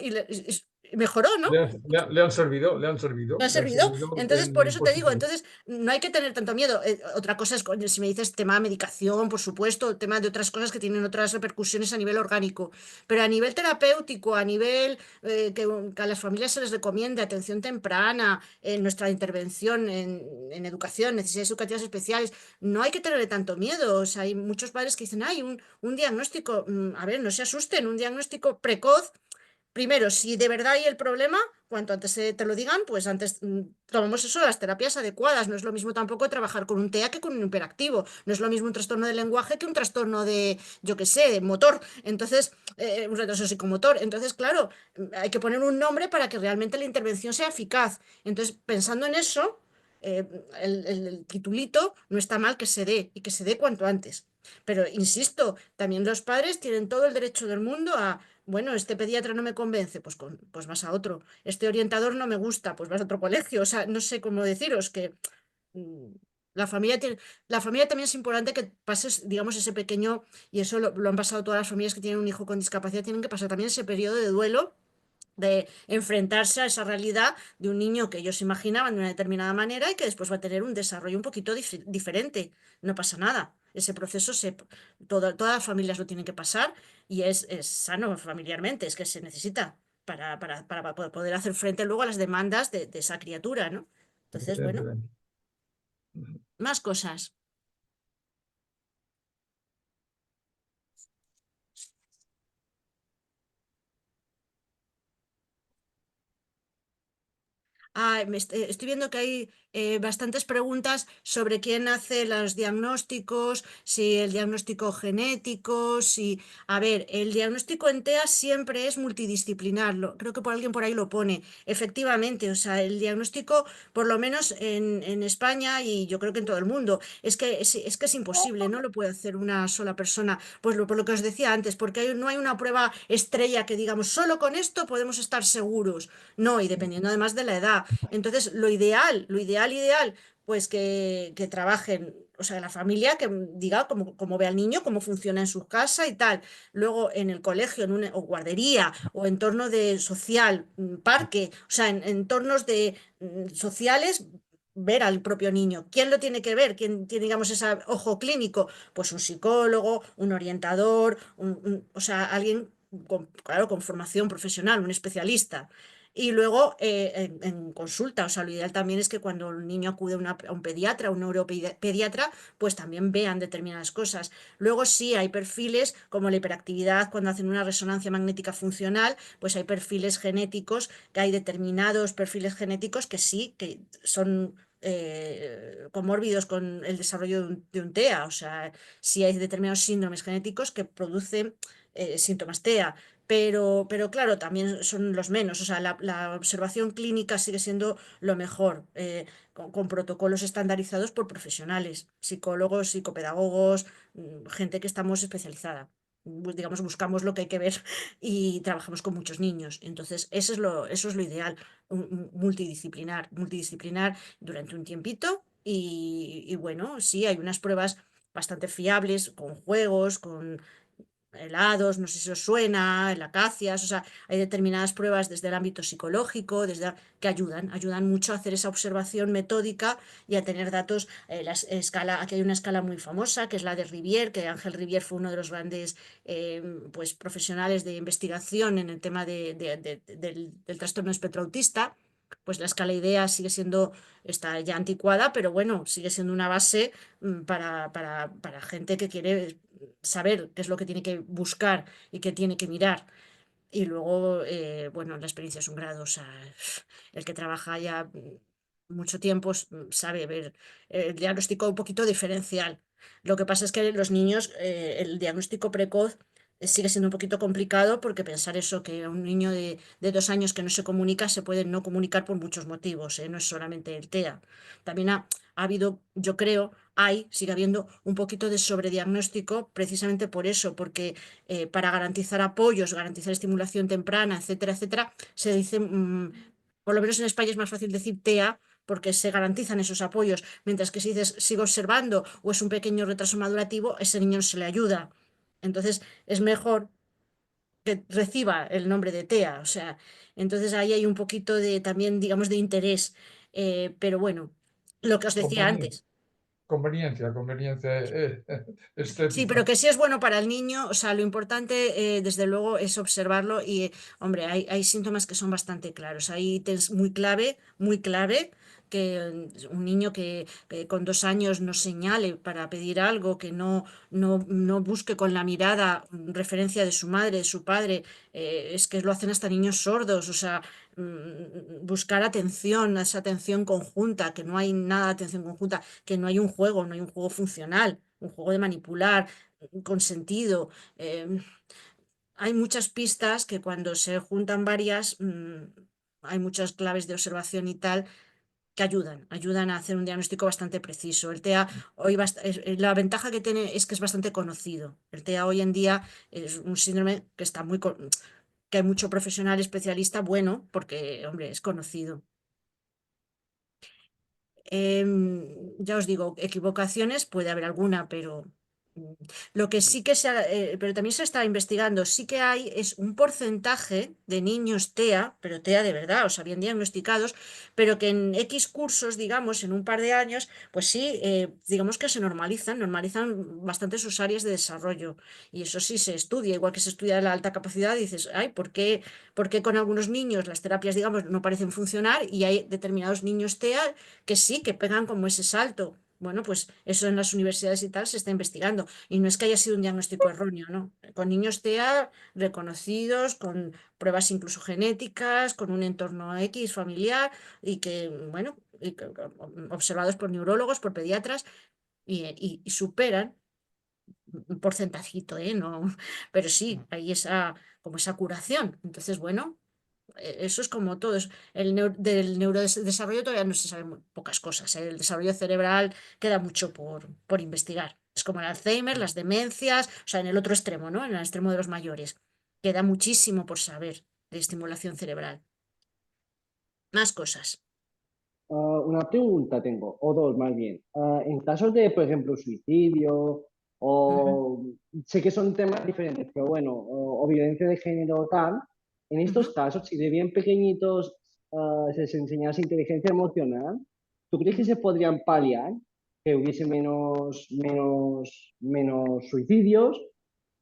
[SPEAKER 2] Mejoró, ¿no?
[SPEAKER 4] Le han servido, le han servido.
[SPEAKER 2] ¿Me ha
[SPEAKER 4] Le han
[SPEAKER 2] servido?
[SPEAKER 4] servido
[SPEAKER 2] Entonces, por
[SPEAKER 4] en
[SPEAKER 2] eso te digo,
[SPEAKER 4] positivo.
[SPEAKER 2] entonces no hay que tener tanto miedo. Otra cosa es, si me dices tema medicación, por supuesto, tema de otras cosas que tienen otras repercusiones a nivel orgánico, pero a nivel terapéutico, a nivel que a las familias se les recomiende atención temprana, en nuestra intervención en educación, necesidades educativas especiales, no hay que tenerle tanto miedo. O sea, hay muchos padres que dicen, ay, un diagnóstico, a ver, no se asusten, un diagnóstico precoz. Primero, si de verdad hay el problema, cuanto antes te lo digan, pues antes tomamos eso, las terapias adecuadas. No es lo mismo tampoco trabajar con un TEA que con un hiperactivo. No es lo mismo un trastorno del lenguaje que un trastorno de, yo qué sé, de motor. Entonces, un retraso psicomotor. Entonces, claro, hay que poner un nombre para que realmente la intervención sea eficaz. Entonces, pensando en eso, eh, el titulito no está mal que se dé y que se dé cuanto antes. Pero, insisto, también los padres tienen todo el derecho del mundo a bueno, este pediatra no me convence, pues vas a otro. Este orientador no me gusta, pues vas a otro colegio. O sea, no sé cómo deciros que mm, la familia tiene, la familia también es importante que pases, digamos, ese pequeño, y eso lo han pasado todas las familias que tienen un hijo con discapacidad, tienen que pasar también ese periodo de duelo de enfrentarse a esa realidad de un niño que ellos imaginaban de una determinada manera y que después va a tener un desarrollo un poquito diferente. No pasa nada. Ese proceso todas las familias lo tienen que pasar y es sano familiarmente, es que se necesita para poder hacer frente luego a las demandas de esa criatura, ¿no? Entonces, bueno,
[SPEAKER 4] Evidentemente.
[SPEAKER 2] más cosas. Ah, estoy viendo que hay bastantes preguntas sobre quién hace los diagnósticos, si el diagnóstico genético, si... A ver, el diagnóstico en TEA siempre es multidisciplinar, creo que por alguien por ahí lo pone. Efectivamente, o sea, el diagnóstico, por lo menos en España y yo creo que en todo el mundo, es que es imposible, no lo puede hacer una sola persona. Pues por lo que os decía antes, porque no hay una prueba estrella que digamos, solo con esto podemos estar seguros. No, y dependiendo además de la edad. Entonces, ideal, pues que trabajen, o sea, la familia que diga cómo ve al niño, cómo funciona en su casa y tal. Luego en el colegio, o guardería, o entorno de social, parque, o sea, en entornos sociales, ver al propio niño. ¿Quién lo tiene que ver? ¿Quién tiene, digamos, ese ojo clínico? Pues un psicólogo, un orientador, o sea, alguien claro, con formación profesional, un especialista. Y luego en consulta, o sea, lo ideal también es que cuando el niño acude a un pediatra, un neuropediatra, pues también vean determinadas cosas. Luego sí hay perfiles como la hiperactividad, cuando hacen una resonancia magnética funcional, pues hay perfiles genéticos, que hay determinados perfiles genéticos que sí, que son comórbidos con el desarrollo de un TEA, o sea, sí hay determinados síndromes genéticos que producen síntomas TEA. Pero claro, también son los menos. O sea, la observación clínica sigue siendo lo mejor, con protocolos estandarizados por profesionales, psicólogos, psicopedagogos, gente que estamos especializada. Digamos, buscamos lo que hay que ver y trabajamos con muchos niños. Entonces, eso es lo ideal, multidisciplinar durante un tiempito. Y bueno, sí, hay unas pruebas bastante fiables, con juegos, con helados, no sé si os suena, el acacias, o sea, hay determinadas pruebas desde el ámbito psicológico, que ayudan mucho a hacer esa observación metódica y a tener datos. Aquí hay una escala muy famosa, que es la de Rivière, que Ángel Rivière fue uno de los grandes pues, profesionales de investigación en el tema del trastorno espectro autista. Pues la escala IDEA está ya anticuada, pero bueno, sigue siendo una base para gente que quiere saber qué es lo que tiene que buscar y qué tiene que mirar. Y luego, bueno, la experiencia es un grado, o sea, el que trabaja ya mucho tiempo sabe ver el diagnóstico un poquito diferencial. Lo que pasa es que los niños, el diagnóstico precoz sigue siendo un poquito complicado porque pensar eso, que un niño de 2 años que no se comunica se puede no comunicar por muchos motivos, no es solamente el TEA. También ha habido, yo creo, sigue habiendo un poquito de sobrediagnóstico precisamente por eso, porque para garantizar apoyos, garantizar estimulación temprana, etcétera, etcétera, se dice, por lo menos en España es más fácil decir TEA porque se garantizan esos apoyos, mientras que si dices sigo observando o es un pequeño retraso madurativo, ese niño no se le ayuda. Entonces es mejor que reciba el nombre de TEA, o sea, Entonces ahí hay un poquito de también, digamos, de interés. Pero bueno, lo que os decía antes.
[SPEAKER 4] Conveniencia
[SPEAKER 2] Sí, pero
[SPEAKER 4] estética.
[SPEAKER 2] que sí es bueno para el niño, o sea, lo importante, desde luego, es observarlo y, hombre, hay síntomas que son bastante claros. Ahí es muy clave, que un niño que con 2 años no señale para pedir algo, que no busque con la mirada referencia de su madre, de su padre, es que lo hacen hasta niños sordos, o sea, buscar atención, esa atención conjunta, que no hay nada de atención conjunta, que no hay un juego funcional, un juego de manipular, con sentido. Hay muchas pistas que cuando se juntan varias, hay muchas claves de observación y tal que ayudan a hacer un diagnóstico bastante preciso. El TEA hoy la ventaja que tiene es que es bastante conocido. El TEA hoy en día es un síndrome que está que hay mucho profesional especialista bueno, porque, hombre, es conocido. Ya os digo, equivocaciones puede haber alguna, pero mm, lo que sí que pero también se está investigando, sí que hay es un porcentaje de niños TEA, pero TEA de verdad, o sea, bien diagnosticados, pero que en X cursos, digamos, en un par de años, pues sí, digamos que se normalizan bastante sus áreas de desarrollo. Y eso sí se estudia, igual que se estudia la alta capacidad, dices, ay, ¿por qué con algunos niños las terapias, digamos, no parecen funcionar y hay determinados niños TEA que sí, que pegan como ese salto? Bueno, pues eso en las universidades y tal se está investigando. Y no es que haya sido un diagnóstico erróneo, ¿no? Con niños TEA reconocidos, con pruebas incluso genéticas, con un entorno X familiar y que, bueno, observados por neurólogos, por pediatras y superan un porcentajito, ¿eh? No, pero sí, hay como esa curación. Entonces, bueno, eso es como todo. Del neurodesarrollo todavía no se saben pocas cosas, ¿eh? El desarrollo cerebral queda mucho por investigar. Es como el Alzheimer, las demencias, o sea, en el otro extremo, ¿no? En el extremo de los mayores. Queda muchísimo por saber de estimulación cerebral. Más cosas.
[SPEAKER 3] Una pregunta tengo, o dos más bien. En casos de, por ejemplo, suicidio,
[SPEAKER 2] Ujú,
[SPEAKER 3] o sé que son temas diferentes, pero bueno, o violencia de género o tal, en estos
[SPEAKER 2] ujú.
[SPEAKER 3] casos, si de bien pequeñitos se les enseñase inteligencia emocional, ¿tú crees que se podrían paliar? Que hubiese menos suicidios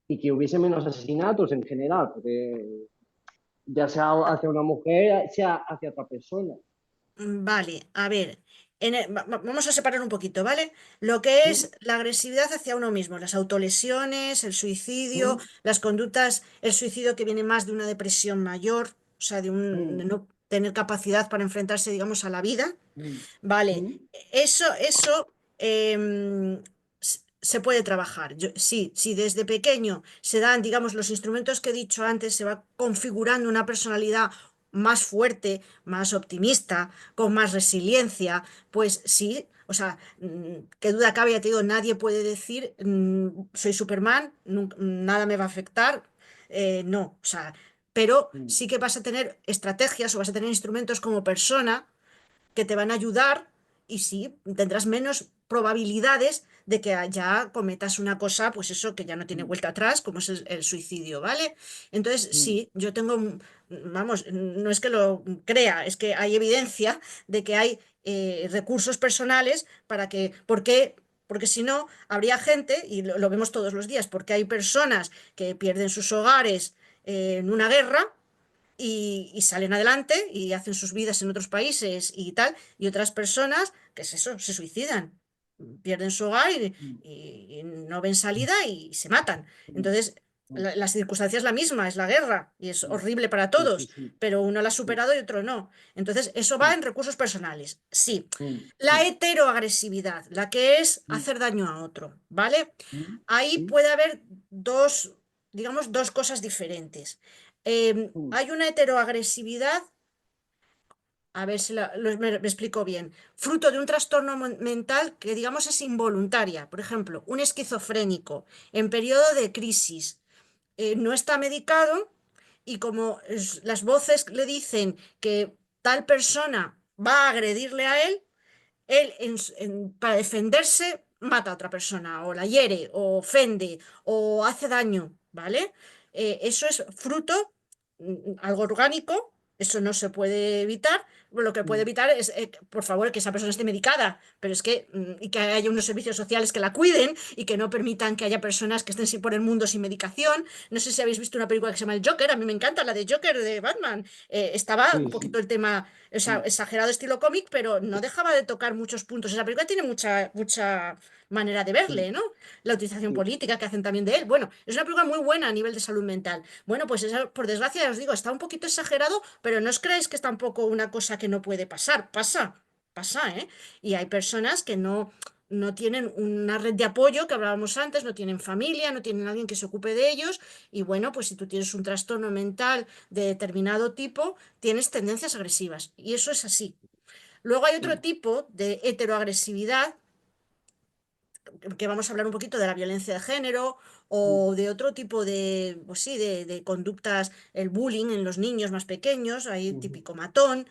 [SPEAKER 3] y que hubiese menos asesinatos en general, porque ya sea hacia una mujer, sea hacia otra persona.
[SPEAKER 2] Vale, a ver, vamos a separar un poquito, ¿vale? Lo que
[SPEAKER 3] Mm,
[SPEAKER 2] es la agresividad hacia uno mismo, las autolesiones, el suicidio,
[SPEAKER 3] mm,
[SPEAKER 2] las conductas, el suicidio que viene más de una depresión mayor, o sea, de
[SPEAKER 3] mm,
[SPEAKER 2] no tener capacidad para enfrentarse, digamos, a la vida.
[SPEAKER 3] mm,
[SPEAKER 2] Vale,
[SPEAKER 3] mm,
[SPEAKER 2] eso se puede trabajar. Sí, desde pequeño se dan, digamos, los instrumentos que he dicho antes, se va configurando una personalidad más fuerte, más optimista, con más resiliencia, pues sí, o sea, qué duda cabe, ya te digo, nadie puede decir, soy Superman, nada me va a afectar, no, o sea, pero
[SPEAKER 3] mm,
[SPEAKER 2] sí que vas a tener estrategias o vas a tener instrumentos como persona que te van a ayudar y sí, tendrás menos probabilidades de que ya cometas una cosa, pues eso que ya no tiene
[SPEAKER 3] mm,
[SPEAKER 2] vuelta atrás, como es el suicidio, ¿vale? Entonces,
[SPEAKER 3] mm,
[SPEAKER 2] sí, yo tengo, vamos, no es que lo crea, es que hay evidencia de que hay recursos personales para que, ¿por qué? Porque si no, habría gente, y lo vemos todos los días, porque hay personas que pierden sus hogares en una guerra y salen adelante y hacen sus vidas en otros países y tal, y otras personas, que es eso, se suicidan, pierden su hogar
[SPEAKER 3] mm,
[SPEAKER 2] y no ven salida y se matan.
[SPEAKER 3] mm,
[SPEAKER 2] Entonces,
[SPEAKER 3] mm,
[SPEAKER 2] la circunstancia es la misma, es la guerra y es
[SPEAKER 3] mm.
[SPEAKER 2] horrible para
[SPEAKER 3] Sí, sí,
[SPEAKER 2] todos,
[SPEAKER 3] sí,
[SPEAKER 2] pero uno la ha
[SPEAKER 3] sí.
[SPEAKER 2] superado y otro no. Entonces, eso va
[SPEAKER 3] Mm,
[SPEAKER 2] en recursos personales. Sí.
[SPEAKER 3] mm,
[SPEAKER 2] La
[SPEAKER 3] mm,
[SPEAKER 2] heteroagresividad, la que es
[SPEAKER 3] mm,
[SPEAKER 2] hacer daño a otro, ¿vale?
[SPEAKER 3] mm,
[SPEAKER 2] Ahí
[SPEAKER 3] mm,
[SPEAKER 2] puede haber digamos, dos cosas diferentes.
[SPEAKER 3] mm,
[SPEAKER 2] Hay una heteroagresividad, a ver si me explico bien, fruto de un trastorno mental que, digamos, es involuntaria. Por ejemplo, un esquizofrénico en periodo de crisis no está medicado y como las voces le dicen que tal persona va a agredirle a él para defenderse mata a otra persona, o la hiere, o ofende, o hace daño, ¿vale? Eso es fruto, algo orgánico, Eso no se puede evitar. Lo que puede evitar es, por favor, que esa persona esté medicada, pero es que, y que haya unos servicios sociales que la cuiden y que no permitan que haya personas que estén por el mundo sin medicación. No sé si habéis visto una película que se llama El Joker, a mí me encanta, la de Joker de Batman. Estaba un
[SPEAKER 3] Sí,
[SPEAKER 2] poquito
[SPEAKER 3] sí.
[SPEAKER 2] el tema, o sea, exagerado estilo cómic, pero no dejaba de tocar muchos puntos. Esa película tiene mucha manera de verle, ¿no? La utilización
[SPEAKER 3] Sí.
[SPEAKER 2] política que hacen también de él. Bueno, es una película muy buena a nivel de salud mental. Bueno, pues eso, por desgracia, ya os digo, está un poquito exagerado, pero no os creáis que es tampoco una cosa que no puede pasar. Pasa, ¿eh? Y hay personas que no tienen una red de apoyo que hablábamos antes, no tienen familia, no tienen alguien que se ocupe de ellos. Y bueno, pues si tú tienes un trastorno mental de determinado tipo, tienes tendencias agresivas. Y eso es así. Luego hay otro tipo de heteroagresividad, que vamos a hablar un poquito de la violencia de género o de otro tipo de, pues sí, de conductas, el bullying en los niños más pequeños, ahí típico matón,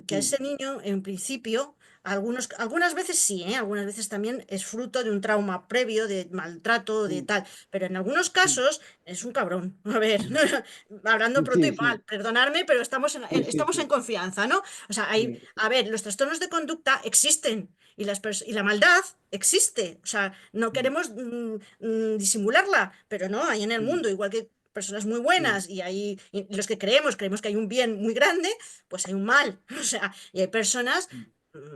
[SPEAKER 2] que a ese niño, en principio, algunas veces sí, algunas veces también es fruto de un trauma previo, de maltrato, de tal, pero en algunos casos es un cabrón. A ver, hablando pronto y
[SPEAKER 3] Sí,
[SPEAKER 2] mal,
[SPEAKER 3] sí,
[SPEAKER 2] perdonadme, pero estamos
[SPEAKER 3] sí, sí,
[SPEAKER 2] estamos en
[SPEAKER 3] sí,
[SPEAKER 2] confianza, ¿no? O sea, hay,
[SPEAKER 3] sí,
[SPEAKER 2] a ver, los trastornos de conducta existen y la maldad existe. O sea, no queremos disimularla, pero no, hay en el mundo, igual que personas muy buenas y los que creemos que hay un bien muy grande, pues hay un mal. O sea, y hay personas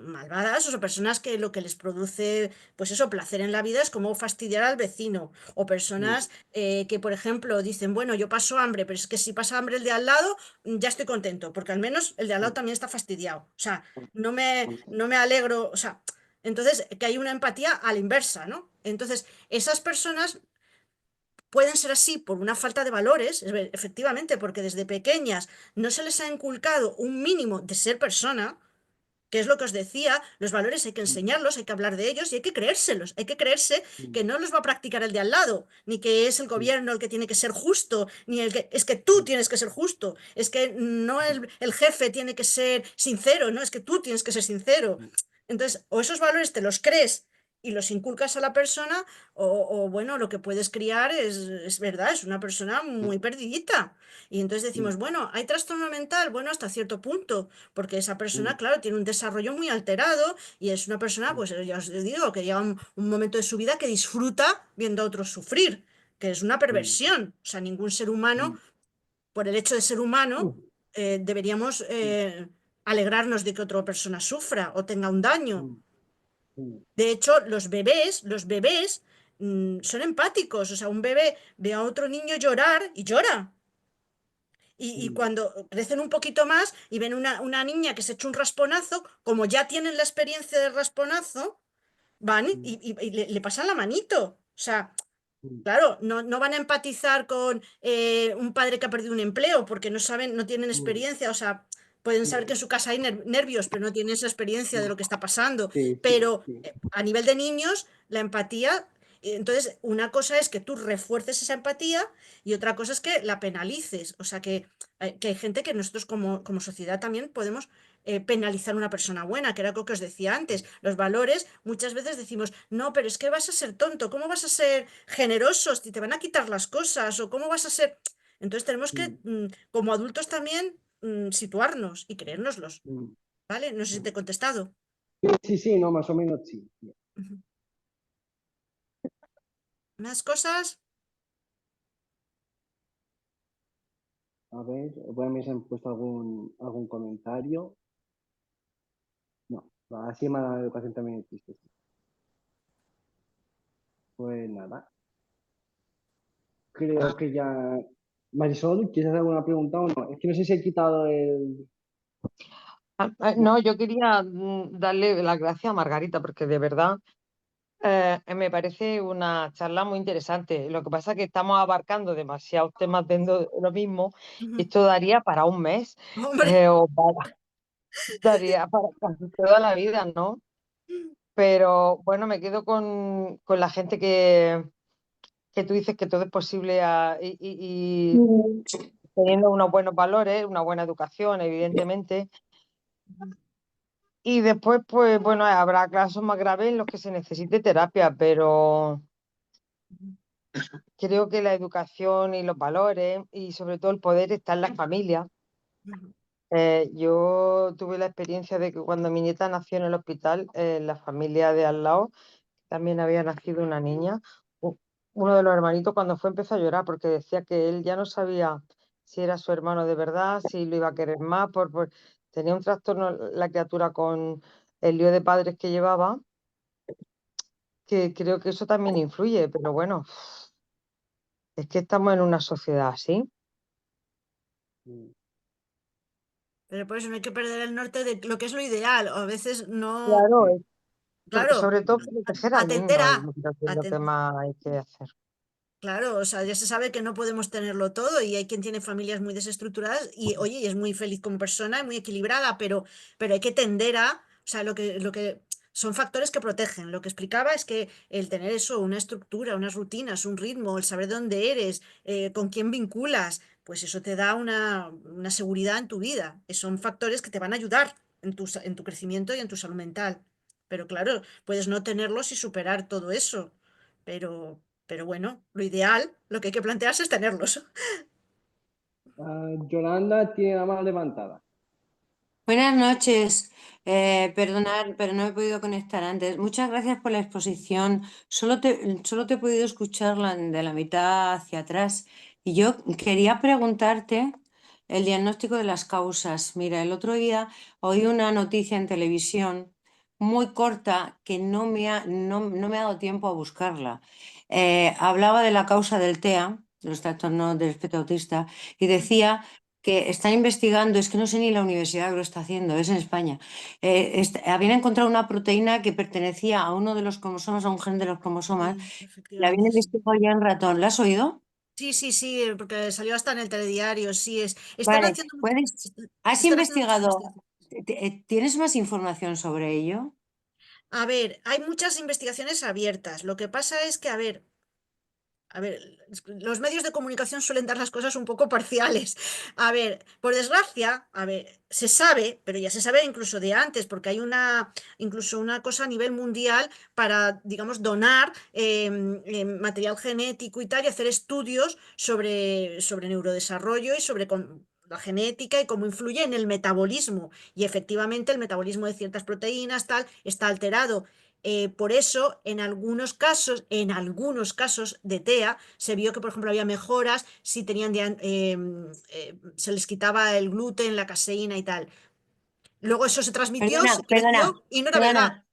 [SPEAKER 2] malvadas, o sea, personas que lo que les produce, pues eso, placer en la vida es como fastidiar al vecino, o personas que, por ejemplo, dicen, bueno, yo paso hambre, pero es que si pasa hambre el de al lado, ya estoy contento, porque al menos el de al lado también está fastidiado. O sea, no me alegro, o sea, entonces que hay una empatía a la inversa, ¿no? Entonces, esas personas pueden ser así por una falta de valores, efectivamente, porque desde pequeñas no se les ha inculcado un mínimo de ser persona, que es lo que os decía, los valores hay que enseñarlos, hay que hablar de ellos y hay que creérselos, hay que creerse que no los va a practicar el de al lado, ni que es el gobierno el que tiene que ser justo, ni el que es que tú tienes que ser justo, es que no el jefe tiene que ser sincero, no, es que tú tienes que ser sincero. Entonces, o esos valores te los crees y los inculcas a la persona, bueno, lo que puedes criar es verdad, es una persona muy perdidita. Y entonces decimos, bueno, ¿hay trastorno mental? Bueno, hasta cierto punto, porque esa persona, claro, tiene un desarrollo muy alterado y es una persona, pues ya os digo, que llega un momento de su vida que disfruta viendo a otros sufrir, que es una perversión. O sea, ningún ser humano, por el hecho de ser humano, deberíamos alegrarnos de que otra persona sufra o tenga un daño. De hecho, los bebés son empáticos. O sea, un bebé ve a otro niño llorar y llora. Y cuando crecen un poquito más y ven una niña que se echa un rasponazo, como ya tienen la experiencia del rasponazo, van y le pasan la manito. O sea, claro, no van a empatizar con un padre que ha perdido un empleo porque no saben, no tienen experiencia. O sea, pueden saber que en su casa hay nervios, pero no tienen esa experiencia de lo que está pasando.
[SPEAKER 3] sí, sí,
[SPEAKER 2] Pero
[SPEAKER 3] sí,
[SPEAKER 2] a nivel de niños, la empatía, entonces, una cosa es que tú refuerces esa empatía y otra cosa es que la penalices. O sea, que hay gente que nosotros como sociedad también podemos penalizar a una persona buena, que era lo que os decía antes. Los valores, muchas veces decimos, no, pero es que vas a ser tonto, ¿cómo vas a ser generoso si te van a quitar las cosas? ¿O cómo vas a ser...? Entonces tenemos que, como adultos también, situarnos y creérnoslos, ¿vale? No sé si te he contestado.
[SPEAKER 3] sí, sí, no, más o menos sí.
[SPEAKER 2] Ujú. ¿Más cosas?
[SPEAKER 3] A ver, voy a ver si han puesto algún comentario. No, así mala educación también existe. Sí. Pues nada, creo que ya... Marisol, ¿quieres hacer alguna pregunta o no? Es que no sé si he quitado el...
[SPEAKER 5] No, yo quería darle las gracias a Margarita porque de verdad me parece una charla muy interesante. Lo que pasa es que estamos abarcando demasiados temas dentro de lo mismo.
[SPEAKER 2] Ujú.
[SPEAKER 5] Esto daría para un mes
[SPEAKER 2] Hombre.
[SPEAKER 5] o daría para casi toda la vida, ¿no? Pero bueno, me quedo con la gente que tú dices que todo es posible y teniendo unos buenos valores, una buena educación, evidentemente. Y después, pues bueno, habrá casos más graves en los que se necesite terapia, pero creo que la educación y los valores y sobre todo el poder está en la familia Yo tuve la experiencia de que cuando mi nieta nació en el hospital, la familia de al lado también había nacido una niña. Uno de los hermanitos cuando fue empezó a llorar porque decía que él ya no sabía si era su hermano de verdad, si lo iba a querer más, tenía un trastorno la criatura con el lío de padres que llevaba, que creo que eso también influye, pero bueno, es que estamos en una sociedad así.
[SPEAKER 2] Pero por eso no hay que perder el norte de lo que es lo ideal. O a veces no,
[SPEAKER 5] Claro,
[SPEAKER 2] claro,
[SPEAKER 5] sobre todo proteger al
[SPEAKER 2] atender
[SPEAKER 5] niño,
[SPEAKER 2] a,
[SPEAKER 5] yo creo que es lo que más hay que hacer.
[SPEAKER 2] claro, o sea, ya se sabe que no podemos tenerlo todo y hay quien tiene familias muy desestructuradas y, oye, y es muy feliz como persona, muy equilibrada, pero hay que tender a, o sea, lo que son factores que protegen. Lo que explicaba es que el tener eso, una estructura, unas rutinas, un ritmo, el saber dónde eres, con quién vinculas, pues eso te da una seguridad en tu vida. Son factores que te van a ayudar en tu crecimiento y en tu salud mental. Pero claro, puedes no tenerlos y superar todo eso. Pero bueno, lo ideal, lo que hay que plantearse es tenerlos.
[SPEAKER 3] Yolanda tiene la mano levantada.
[SPEAKER 6] Buenas noches. Perdonad, pero no he podido conectar antes. Muchas gracias por la exposición. Solo te he podido escuchar de la mitad hacia atrás. Y yo quería preguntarte el diagnóstico de las causas. Mira, el otro día oí una noticia en televisión muy corta que no me ha dado tiempo a buscarla. Hablaba de la causa del TEA, de los trastornos del espectro autista, y decía que están investigando, es que no sé ni la universidad que lo está haciendo, es en España. Habían encontrado una proteína que pertenecía a uno de los cromosomas, a un gen de los cromosomas,
[SPEAKER 2] Sí,
[SPEAKER 6] la habían
[SPEAKER 2] efectivamente, sí.
[SPEAKER 6] investigado ya en ratón. ¿La has oído?
[SPEAKER 2] Sí, sí, sí, porque salió hasta en el telediario, sí es. Están
[SPEAKER 6] Vale,
[SPEAKER 2] haciendo,
[SPEAKER 6] puedes. ¿Has
[SPEAKER 2] están haciendo muchas
[SPEAKER 6] investigado?
[SPEAKER 2] investigaciones.
[SPEAKER 6] ¿Tienes más información sobre ello?
[SPEAKER 2] A ver, hay muchas investigaciones abiertas. Lo que pasa es que, a ver, los medios de comunicación suelen dar las cosas un poco parciales. A ver, por desgracia, a ver, se sabe, pero ya se sabe incluso de antes, porque hay incluso una cosa a nivel mundial para, digamos, donar material genético y tal, y hacer estudios sobre neurodesarrollo y sobre la genética y cómo influye en el metabolismo. Y efectivamente el metabolismo de ciertas proteínas, tal, está alterado. Por eso, en algunos casos de TEA, se vio que, por ejemplo, había mejoras si tenían, se les quitaba el gluten, la caseína y tal. Luego eso se transmitió,
[SPEAKER 6] Perdona,
[SPEAKER 2] se
[SPEAKER 6] perdona,
[SPEAKER 2] creció y no era
[SPEAKER 6] perdona.
[SPEAKER 2] verdad.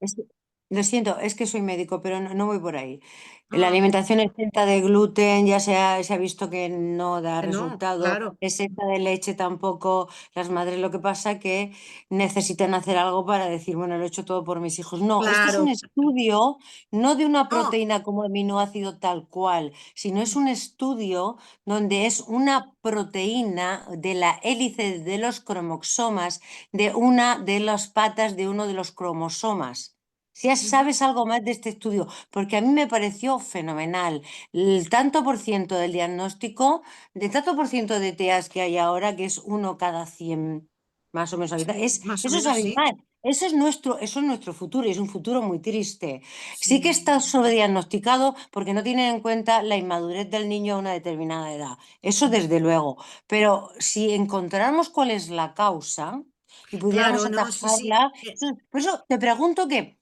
[SPEAKER 6] Lo siento, es que soy médico, pero no voy por ahí. La
[SPEAKER 2] Ah,
[SPEAKER 6] alimentación exenta de gluten ya se ha visto que no da
[SPEAKER 2] que no,
[SPEAKER 6] resultado.
[SPEAKER 2] claro,
[SPEAKER 6] Exenta de leche tampoco. Las madres lo que pasa que necesitan hacer algo para decir, bueno, lo he hecho todo por mis hijos. No, esto es un
[SPEAKER 2] claro.
[SPEAKER 6] estudio no de una
[SPEAKER 2] No,
[SPEAKER 6] proteína como aminoácido tal cual, sino es un estudio donde es una proteína de la hélice de los cromosomas de una de las patas de uno de los cromosomas. Si ya
[SPEAKER 2] ujú,
[SPEAKER 6] sabes algo más de este estudio, porque a mí me pareció fenomenal. El tanto por ciento del diagnóstico, de tanto por ciento de TEAs que hay ahora, que es uno cada 100 más o menos
[SPEAKER 2] sí, más o
[SPEAKER 6] eso es
[SPEAKER 2] menos sí.
[SPEAKER 6] abismal. Eso es nuestro futuro y es un futuro muy triste. Sí que
[SPEAKER 2] Sí,
[SPEAKER 6] está sobrediagnosticado porque no tienen en cuenta la inmadurez del niño a una determinada edad. Eso
[SPEAKER 2] ujú.
[SPEAKER 6] desde luego. Pero si encontráramos cuál es la causa y pudiéramos
[SPEAKER 2] Claro, no, sí, sí.
[SPEAKER 6] atajarla, por eso te pregunto que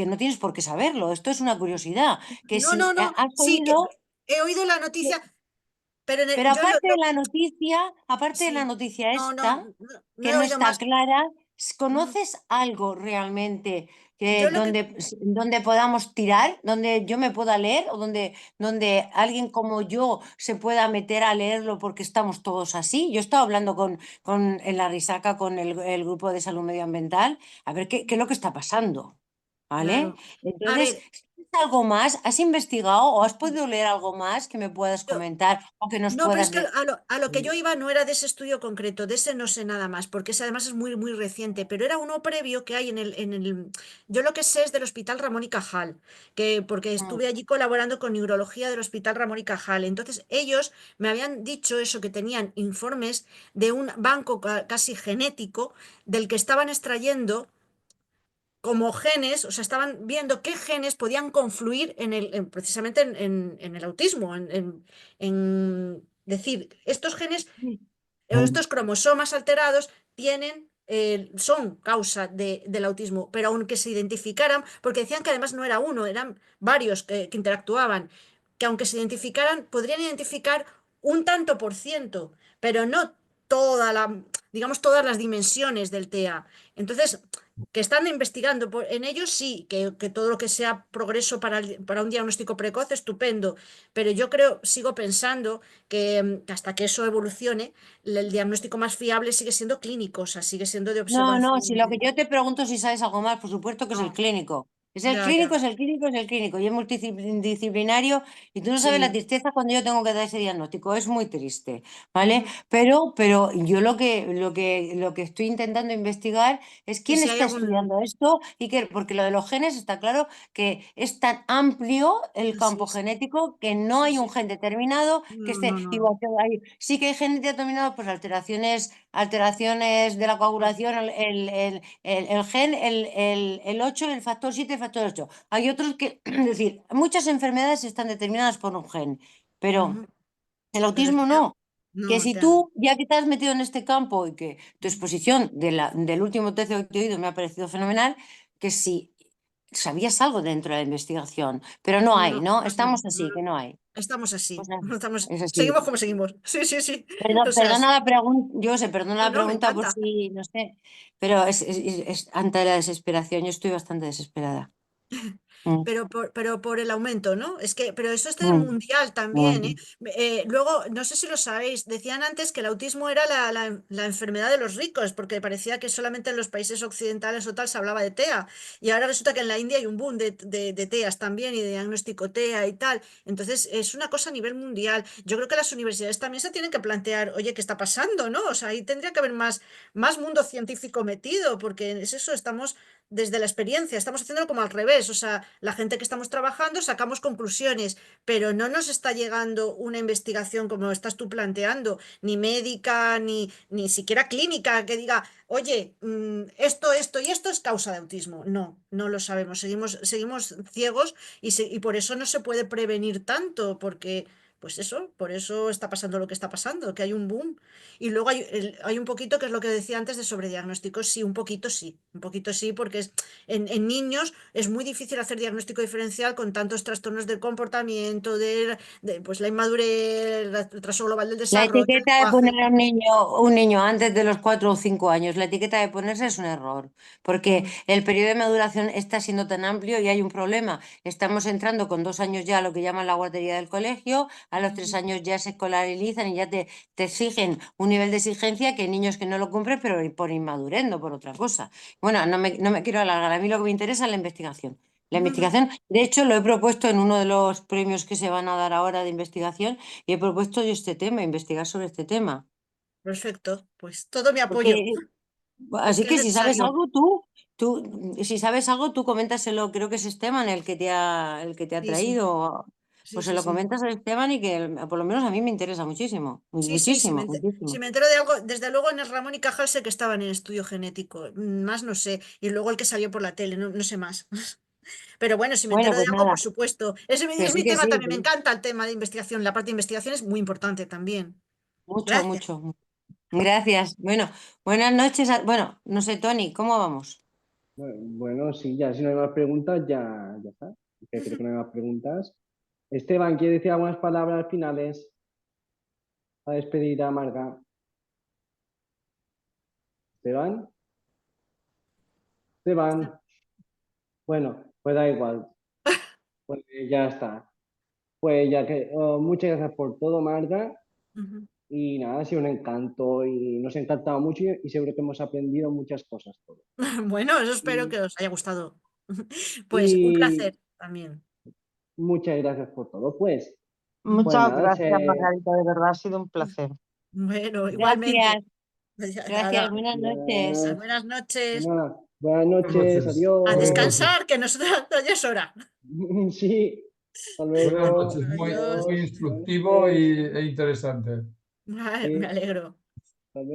[SPEAKER 6] no tienes por qué saberlo. Esto es una curiosidad. Que
[SPEAKER 2] No,
[SPEAKER 6] si
[SPEAKER 2] no, no.
[SPEAKER 6] has
[SPEAKER 2] Sí, que
[SPEAKER 6] oído.
[SPEAKER 2] he oído la noticia, pero
[SPEAKER 6] Pero
[SPEAKER 2] yo
[SPEAKER 6] aparte de la
[SPEAKER 2] sí.
[SPEAKER 6] noticia
[SPEAKER 2] No, no,
[SPEAKER 6] esta,
[SPEAKER 2] no, no
[SPEAKER 6] que
[SPEAKER 2] he
[SPEAKER 6] no
[SPEAKER 2] oído
[SPEAKER 6] está
[SPEAKER 2] más.
[SPEAKER 6] clara,
[SPEAKER 2] Ujú.
[SPEAKER 6] ¿conoces algo realmente
[SPEAKER 2] Yo lo que
[SPEAKER 6] donde podamos tirar, donde yo me pueda leer o donde alguien como yo se pueda meter a leerlo porque estamos todos así? Yo estaba hablando en la Risaca con el grupo de salud medioambiental, a ver qué es lo que está pasando, ¿vale?
[SPEAKER 2] Claro. A
[SPEAKER 6] Entonces,
[SPEAKER 2] ver,
[SPEAKER 6] ¿sabes algo más? ¿Has investigado o has podido leer algo más que me puedas
[SPEAKER 2] yo,
[SPEAKER 6] comentar o que nos
[SPEAKER 2] no, pero es
[SPEAKER 6] puedas
[SPEAKER 2] que
[SPEAKER 6] decir?
[SPEAKER 2] a lo que yo iba no era de ese estudio concreto, de ese no sé nada más, porque ese además es muy, muy reciente, pero era uno previo que hay yo lo que sé es del Hospital Ramón y Cajal, porque
[SPEAKER 6] Mm.
[SPEAKER 2] estuve allí colaborando con neurología del Hospital Ramón y Cajal. Entonces, ellos me habían dicho eso, que tenían informes de un banco casi genético del que estaban extrayendo como genes, o sea, estaban viendo qué genes podían confluir precisamente en el autismo, en decir, estos genes, estos cromosomas alterados son causa del autismo, pero aunque se identificaran, porque decían que además no era uno, eran varios que interactuaban, que aunque se identificaran, podrían identificar un tanto por ciento, pero no digamos, todas las dimensiones del TEA. Entonces, que están investigando en ellos, sí, que todo lo que sea progreso para un diagnóstico precoz, estupendo, pero yo sigo pensando que hasta que eso evolucione, el diagnóstico más fiable sigue siendo clínico, o sea, sigue siendo de
[SPEAKER 6] No, si
[SPEAKER 2] observación.
[SPEAKER 6] lo que yo te pregunto es si sabes algo más, por supuesto que es el
[SPEAKER 2] No,
[SPEAKER 6] clínico. Es el
[SPEAKER 2] ya,
[SPEAKER 6] clínico,
[SPEAKER 2] ya.
[SPEAKER 6] es el clínico, es el clínico y es multidisciplinario y tú no sabes la
[SPEAKER 2] Sí,
[SPEAKER 6] tristeza cuando yo tengo que dar ese diagnóstico, es muy triste, ¿vale?
[SPEAKER 2] ujú.
[SPEAKER 6] Pero yo lo que estoy intentando investigar es
[SPEAKER 2] Que
[SPEAKER 6] quién
[SPEAKER 2] si hay
[SPEAKER 6] está
[SPEAKER 2] algún...
[SPEAKER 6] estudiando esto porque lo de los genes está claro que es tan amplio el
[SPEAKER 2] Sí,
[SPEAKER 6] campo
[SPEAKER 2] sí,
[SPEAKER 6] genético que no
[SPEAKER 2] sí,
[SPEAKER 6] hay un
[SPEAKER 2] sí.
[SPEAKER 6] gen determinado que
[SPEAKER 2] No,
[SPEAKER 6] esté
[SPEAKER 2] no, no.
[SPEAKER 6] igual que sí que hay genes determinados, pues alteraciones de la coagulación, el gen, el 8, el factor 7, el factor 8. Hay otros que, es decir, muchas enfermedades están determinadas por un gen, pero
[SPEAKER 2] Ujú.
[SPEAKER 6] el
[SPEAKER 2] Pero
[SPEAKER 6] autismo no. Que
[SPEAKER 2] no,
[SPEAKER 6] si
[SPEAKER 2] te
[SPEAKER 6] tú, ya que te has metido en este campo y que tu exposición del último tercio que te he oído me ha parecido fenomenal, que si sabías algo dentro de la investigación, pero no hay,
[SPEAKER 2] no,
[SPEAKER 6] ¿no?
[SPEAKER 2] no sé,
[SPEAKER 6] Estamos
[SPEAKER 2] no,
[SPEAKER 6] así, que no hay.
[SPEAKER 2] estamos
[SPEAKER 6] Pues
[SPEAKER 2] así,
[SPEAKER 6] nada,
[SPEAKER 2] estamos,
[SPEAKER 6] es así.
[SPEAKER 2] seguimos como seguimos. Sí, sí, sí. O sea,
[SPEAKER 6] Perdona la pregunta, yo sé, perdona
[SPEAKER 2] no,
[SPEAKER 6] la
[SPEAKER 2] no, me
[SPEAKER 6] pregunta por
[SPEAKER 2] encanta.
[SPEAKER 6] si, no sé, pero es ante la desesperación, yo estoy bastante desesperada. Mm,
[SPEAKER 2] Pero por el aumento, ¿no? Pero eso es
[SPEAKER 6] mm,
[SPEAKER 2] mundial también, ¿eh?
[SPEAKER 6] mm.
[SPEAKER 2] Luego, no sé si lo sabéis, decían antes que el autismo era la enfermedad de los ricos, porque parecía que solamente en los países occidentales o tal se hablaba de TEA. Y ahora resulta que en la India hay un boom de TEAs también y de diagnóstico TEA y tal. Entonces, es una cosa a nivel mundial. Yo creo que las universidades también se tienen que plantear, oye, ¿qué está pasando, no? O sea, ahí tendría que haber más mundo científico metido, porque es eso, estamos desde la experiencia, estamos haciéndolo como al revés, o sea, la gente que estamos trabajando sacamos conclusiones, pero no nos está llegando una investigación como estás tú planteando, ni médica, ni siquiera clínica, que diga, oye, esto y esto es causa de autismo. No, no lo sabemos, seguimos ciegos y por eso no se puede prevenir tanto, porque... Pues eso, por eso está pasando lo que está pasando, que hay un boom. Y luego hay un poquito, que es lo que decía antes de sobrediagnósticos, sí, un poquito sí, porque en niños es muy difícil hacer diagnóstico diferencial con tantos trastornos del comportamiento, pues la inmadurez, el retraso global del
[SPEAKER 6] La
[SPEAKER 2] desarrollo, el
[SPEAKER 6] etiqueta de poner
[SPEAKER 2] lenguaje.
[SPEAKER 6] a un niño antes de los 4 o 5 años, la etiqueta de ponerse es un error, porque
[SPEAKER 2] Ujú,
[SPEAKER 6] el periodo de maduración está siendo tan amplio y hay un problema. Estamos entrando con 2 años ya a lo que llaman la guardería del colegio, a los 3
[SPEAKER 2] ujú.
[SPEAKER 6] años ya se escolarizan y ya te exigen un nivel de exigencia que hay niños que no lo cumplen, pero por inmadurez, no por otra cosa. Bueno, no me quiero alargar, a mí lo que me interesa es la investigación. La
[SPEAKER 2] No, no,
[SPEAKER 6] investigación, de hecho, lo he propuesto en uno de los premios que se van a dar ahora de investigación y he propuesto yo este tema, investigar sobre este tema.
[SPEAKER 2] perfecto, pues todo mi apoyo,
[SPEAKER 6] Porque, así
[SPEAKER 2] porque es
[SPEAKER 6] que si sabes
[SPEAKER 2] necesario.
[SPEAKER 6] algo, si sabes algo, tú coméntaselo, creo que es Esteban el que te ha
[SPEAKER 2] Sí, sí,
[SPEAKER 6] traído.
[SPEAKER 2] sí,
[SPEAKER 6] Pues se
[SPEAKER 2] sí,
[SPEAKER 6] lo
[SPEAKER 2] sí.
[SPEAKER 6] comentas a Esteban y que por lo menos a mí me interesa muchísimo,
[SPEAKER 2] Sí, sí,
[SPEAKER 6] muchísimo,
[SPEAKER 2] si
[SPEAKER 6] muchísimo.
[SPEAKER 2] me entero de algo, desde luego en el Ramón y Cajal sé que estaban en estudio genético, más no sé, y luego el que salió por la tele, no sé más. Pero bueno, si me
[SPEAKER 6] Bueno,
[SPEAKER 2] entero de
[SPEAKER 6] pues
[SPEAKER 2] algo, por
[SPEAKER 6] nada,
[SPEAKER 2] supuesto. Es
[SPEAKER 6] que
[SPEAKER 2] es
[SPEAKER 6] sí,
[SPEAKER 2] mi
[SPEAKER 6] que
[SPEAKER 2] tema
[SPEAKER 6] sí,
[SPEAKER 2] también, me encanta el tema de investigación, la parte de investigación es muy importante también.
[SPEAKER 6] mucho,
[SPEAKER 2] Gracias.
[SPEAKER 6] mucho. Gracias. Bueno, buenas noches. Bueno, no sé, Tony, ¿cómo vamos?
[SPEAKER 3] Bueno, sí, ya si no hay más preguntas, ya está. Que creo que no hay más preguntas. Esteban, ¿quiere decir algunas palabras finales a despedir a Marga? Esteban, Esteban. Bueno, pues da igual. Pues ya está. Pues ya que muchas gracias por todo, Marga.
[SPEAKER 2] Ujú.
[SPEAKER 3] Y nada, ha sido un encanto y nos ha encantado mucho y seguro que hemos aprendido muchas cosas todos.
[SPEAKER 2] Bueno, eso espero
[SPEAKER 3] Y,
[SPEAKER 2] que os haya gustado. Pues un
[SPEAKER 3] y
[SPEAKER 2] placer también.
[SPEAKER 3] muchas gracias por todo. Pues
[SPEAKER 5] Muchas
[SPEAKER 3] nada,
[SPEAKER 5] gracias, Margarita, de verdad ha sido un placer.
[SPEAKER 2] Bueno, igualmente.
[SPEAKER 6] Gracias,
[SPEAKER 2] Ya,
[SPEAKER 6] gracias,
[SPEAKER 2] nada.
[SPEAKER 6] buenas noches.
[SPEAKER 2] Buenas noches.
[SPEAKER 3] nada, buenas
[SPEAKER 4] Buenas
[SPEAKER 3] noches,
[SPEAKER 4] noches.
[SPEAKER 2] A
[SPEAKER 4] Buenas
[SPEAKER 3] adiós.
[SPEAKER 4] noches.
[SPEAKER 2] descansar, que nosotros ya es hora.
[SPEAKER 3] Sí, hasta
[SPEAKER 4] Buenas
[SPEAKER 3] luego,
[SPEAKER 4] noches. Muy
[SPEAKER 2] Adiós.
[SPEAKER 4] muy
[SPEAKER 3] adiós, buenas
[SPEAKER 4] instructivo
[SPEAKER 3] noches,
[SPEAKER 4] e interesante.
[SPEAKER 2] Me
[SPEAKER 3] sí,
[SPEAKER 2] alegro.
[SPEAKER 3] hasta luego.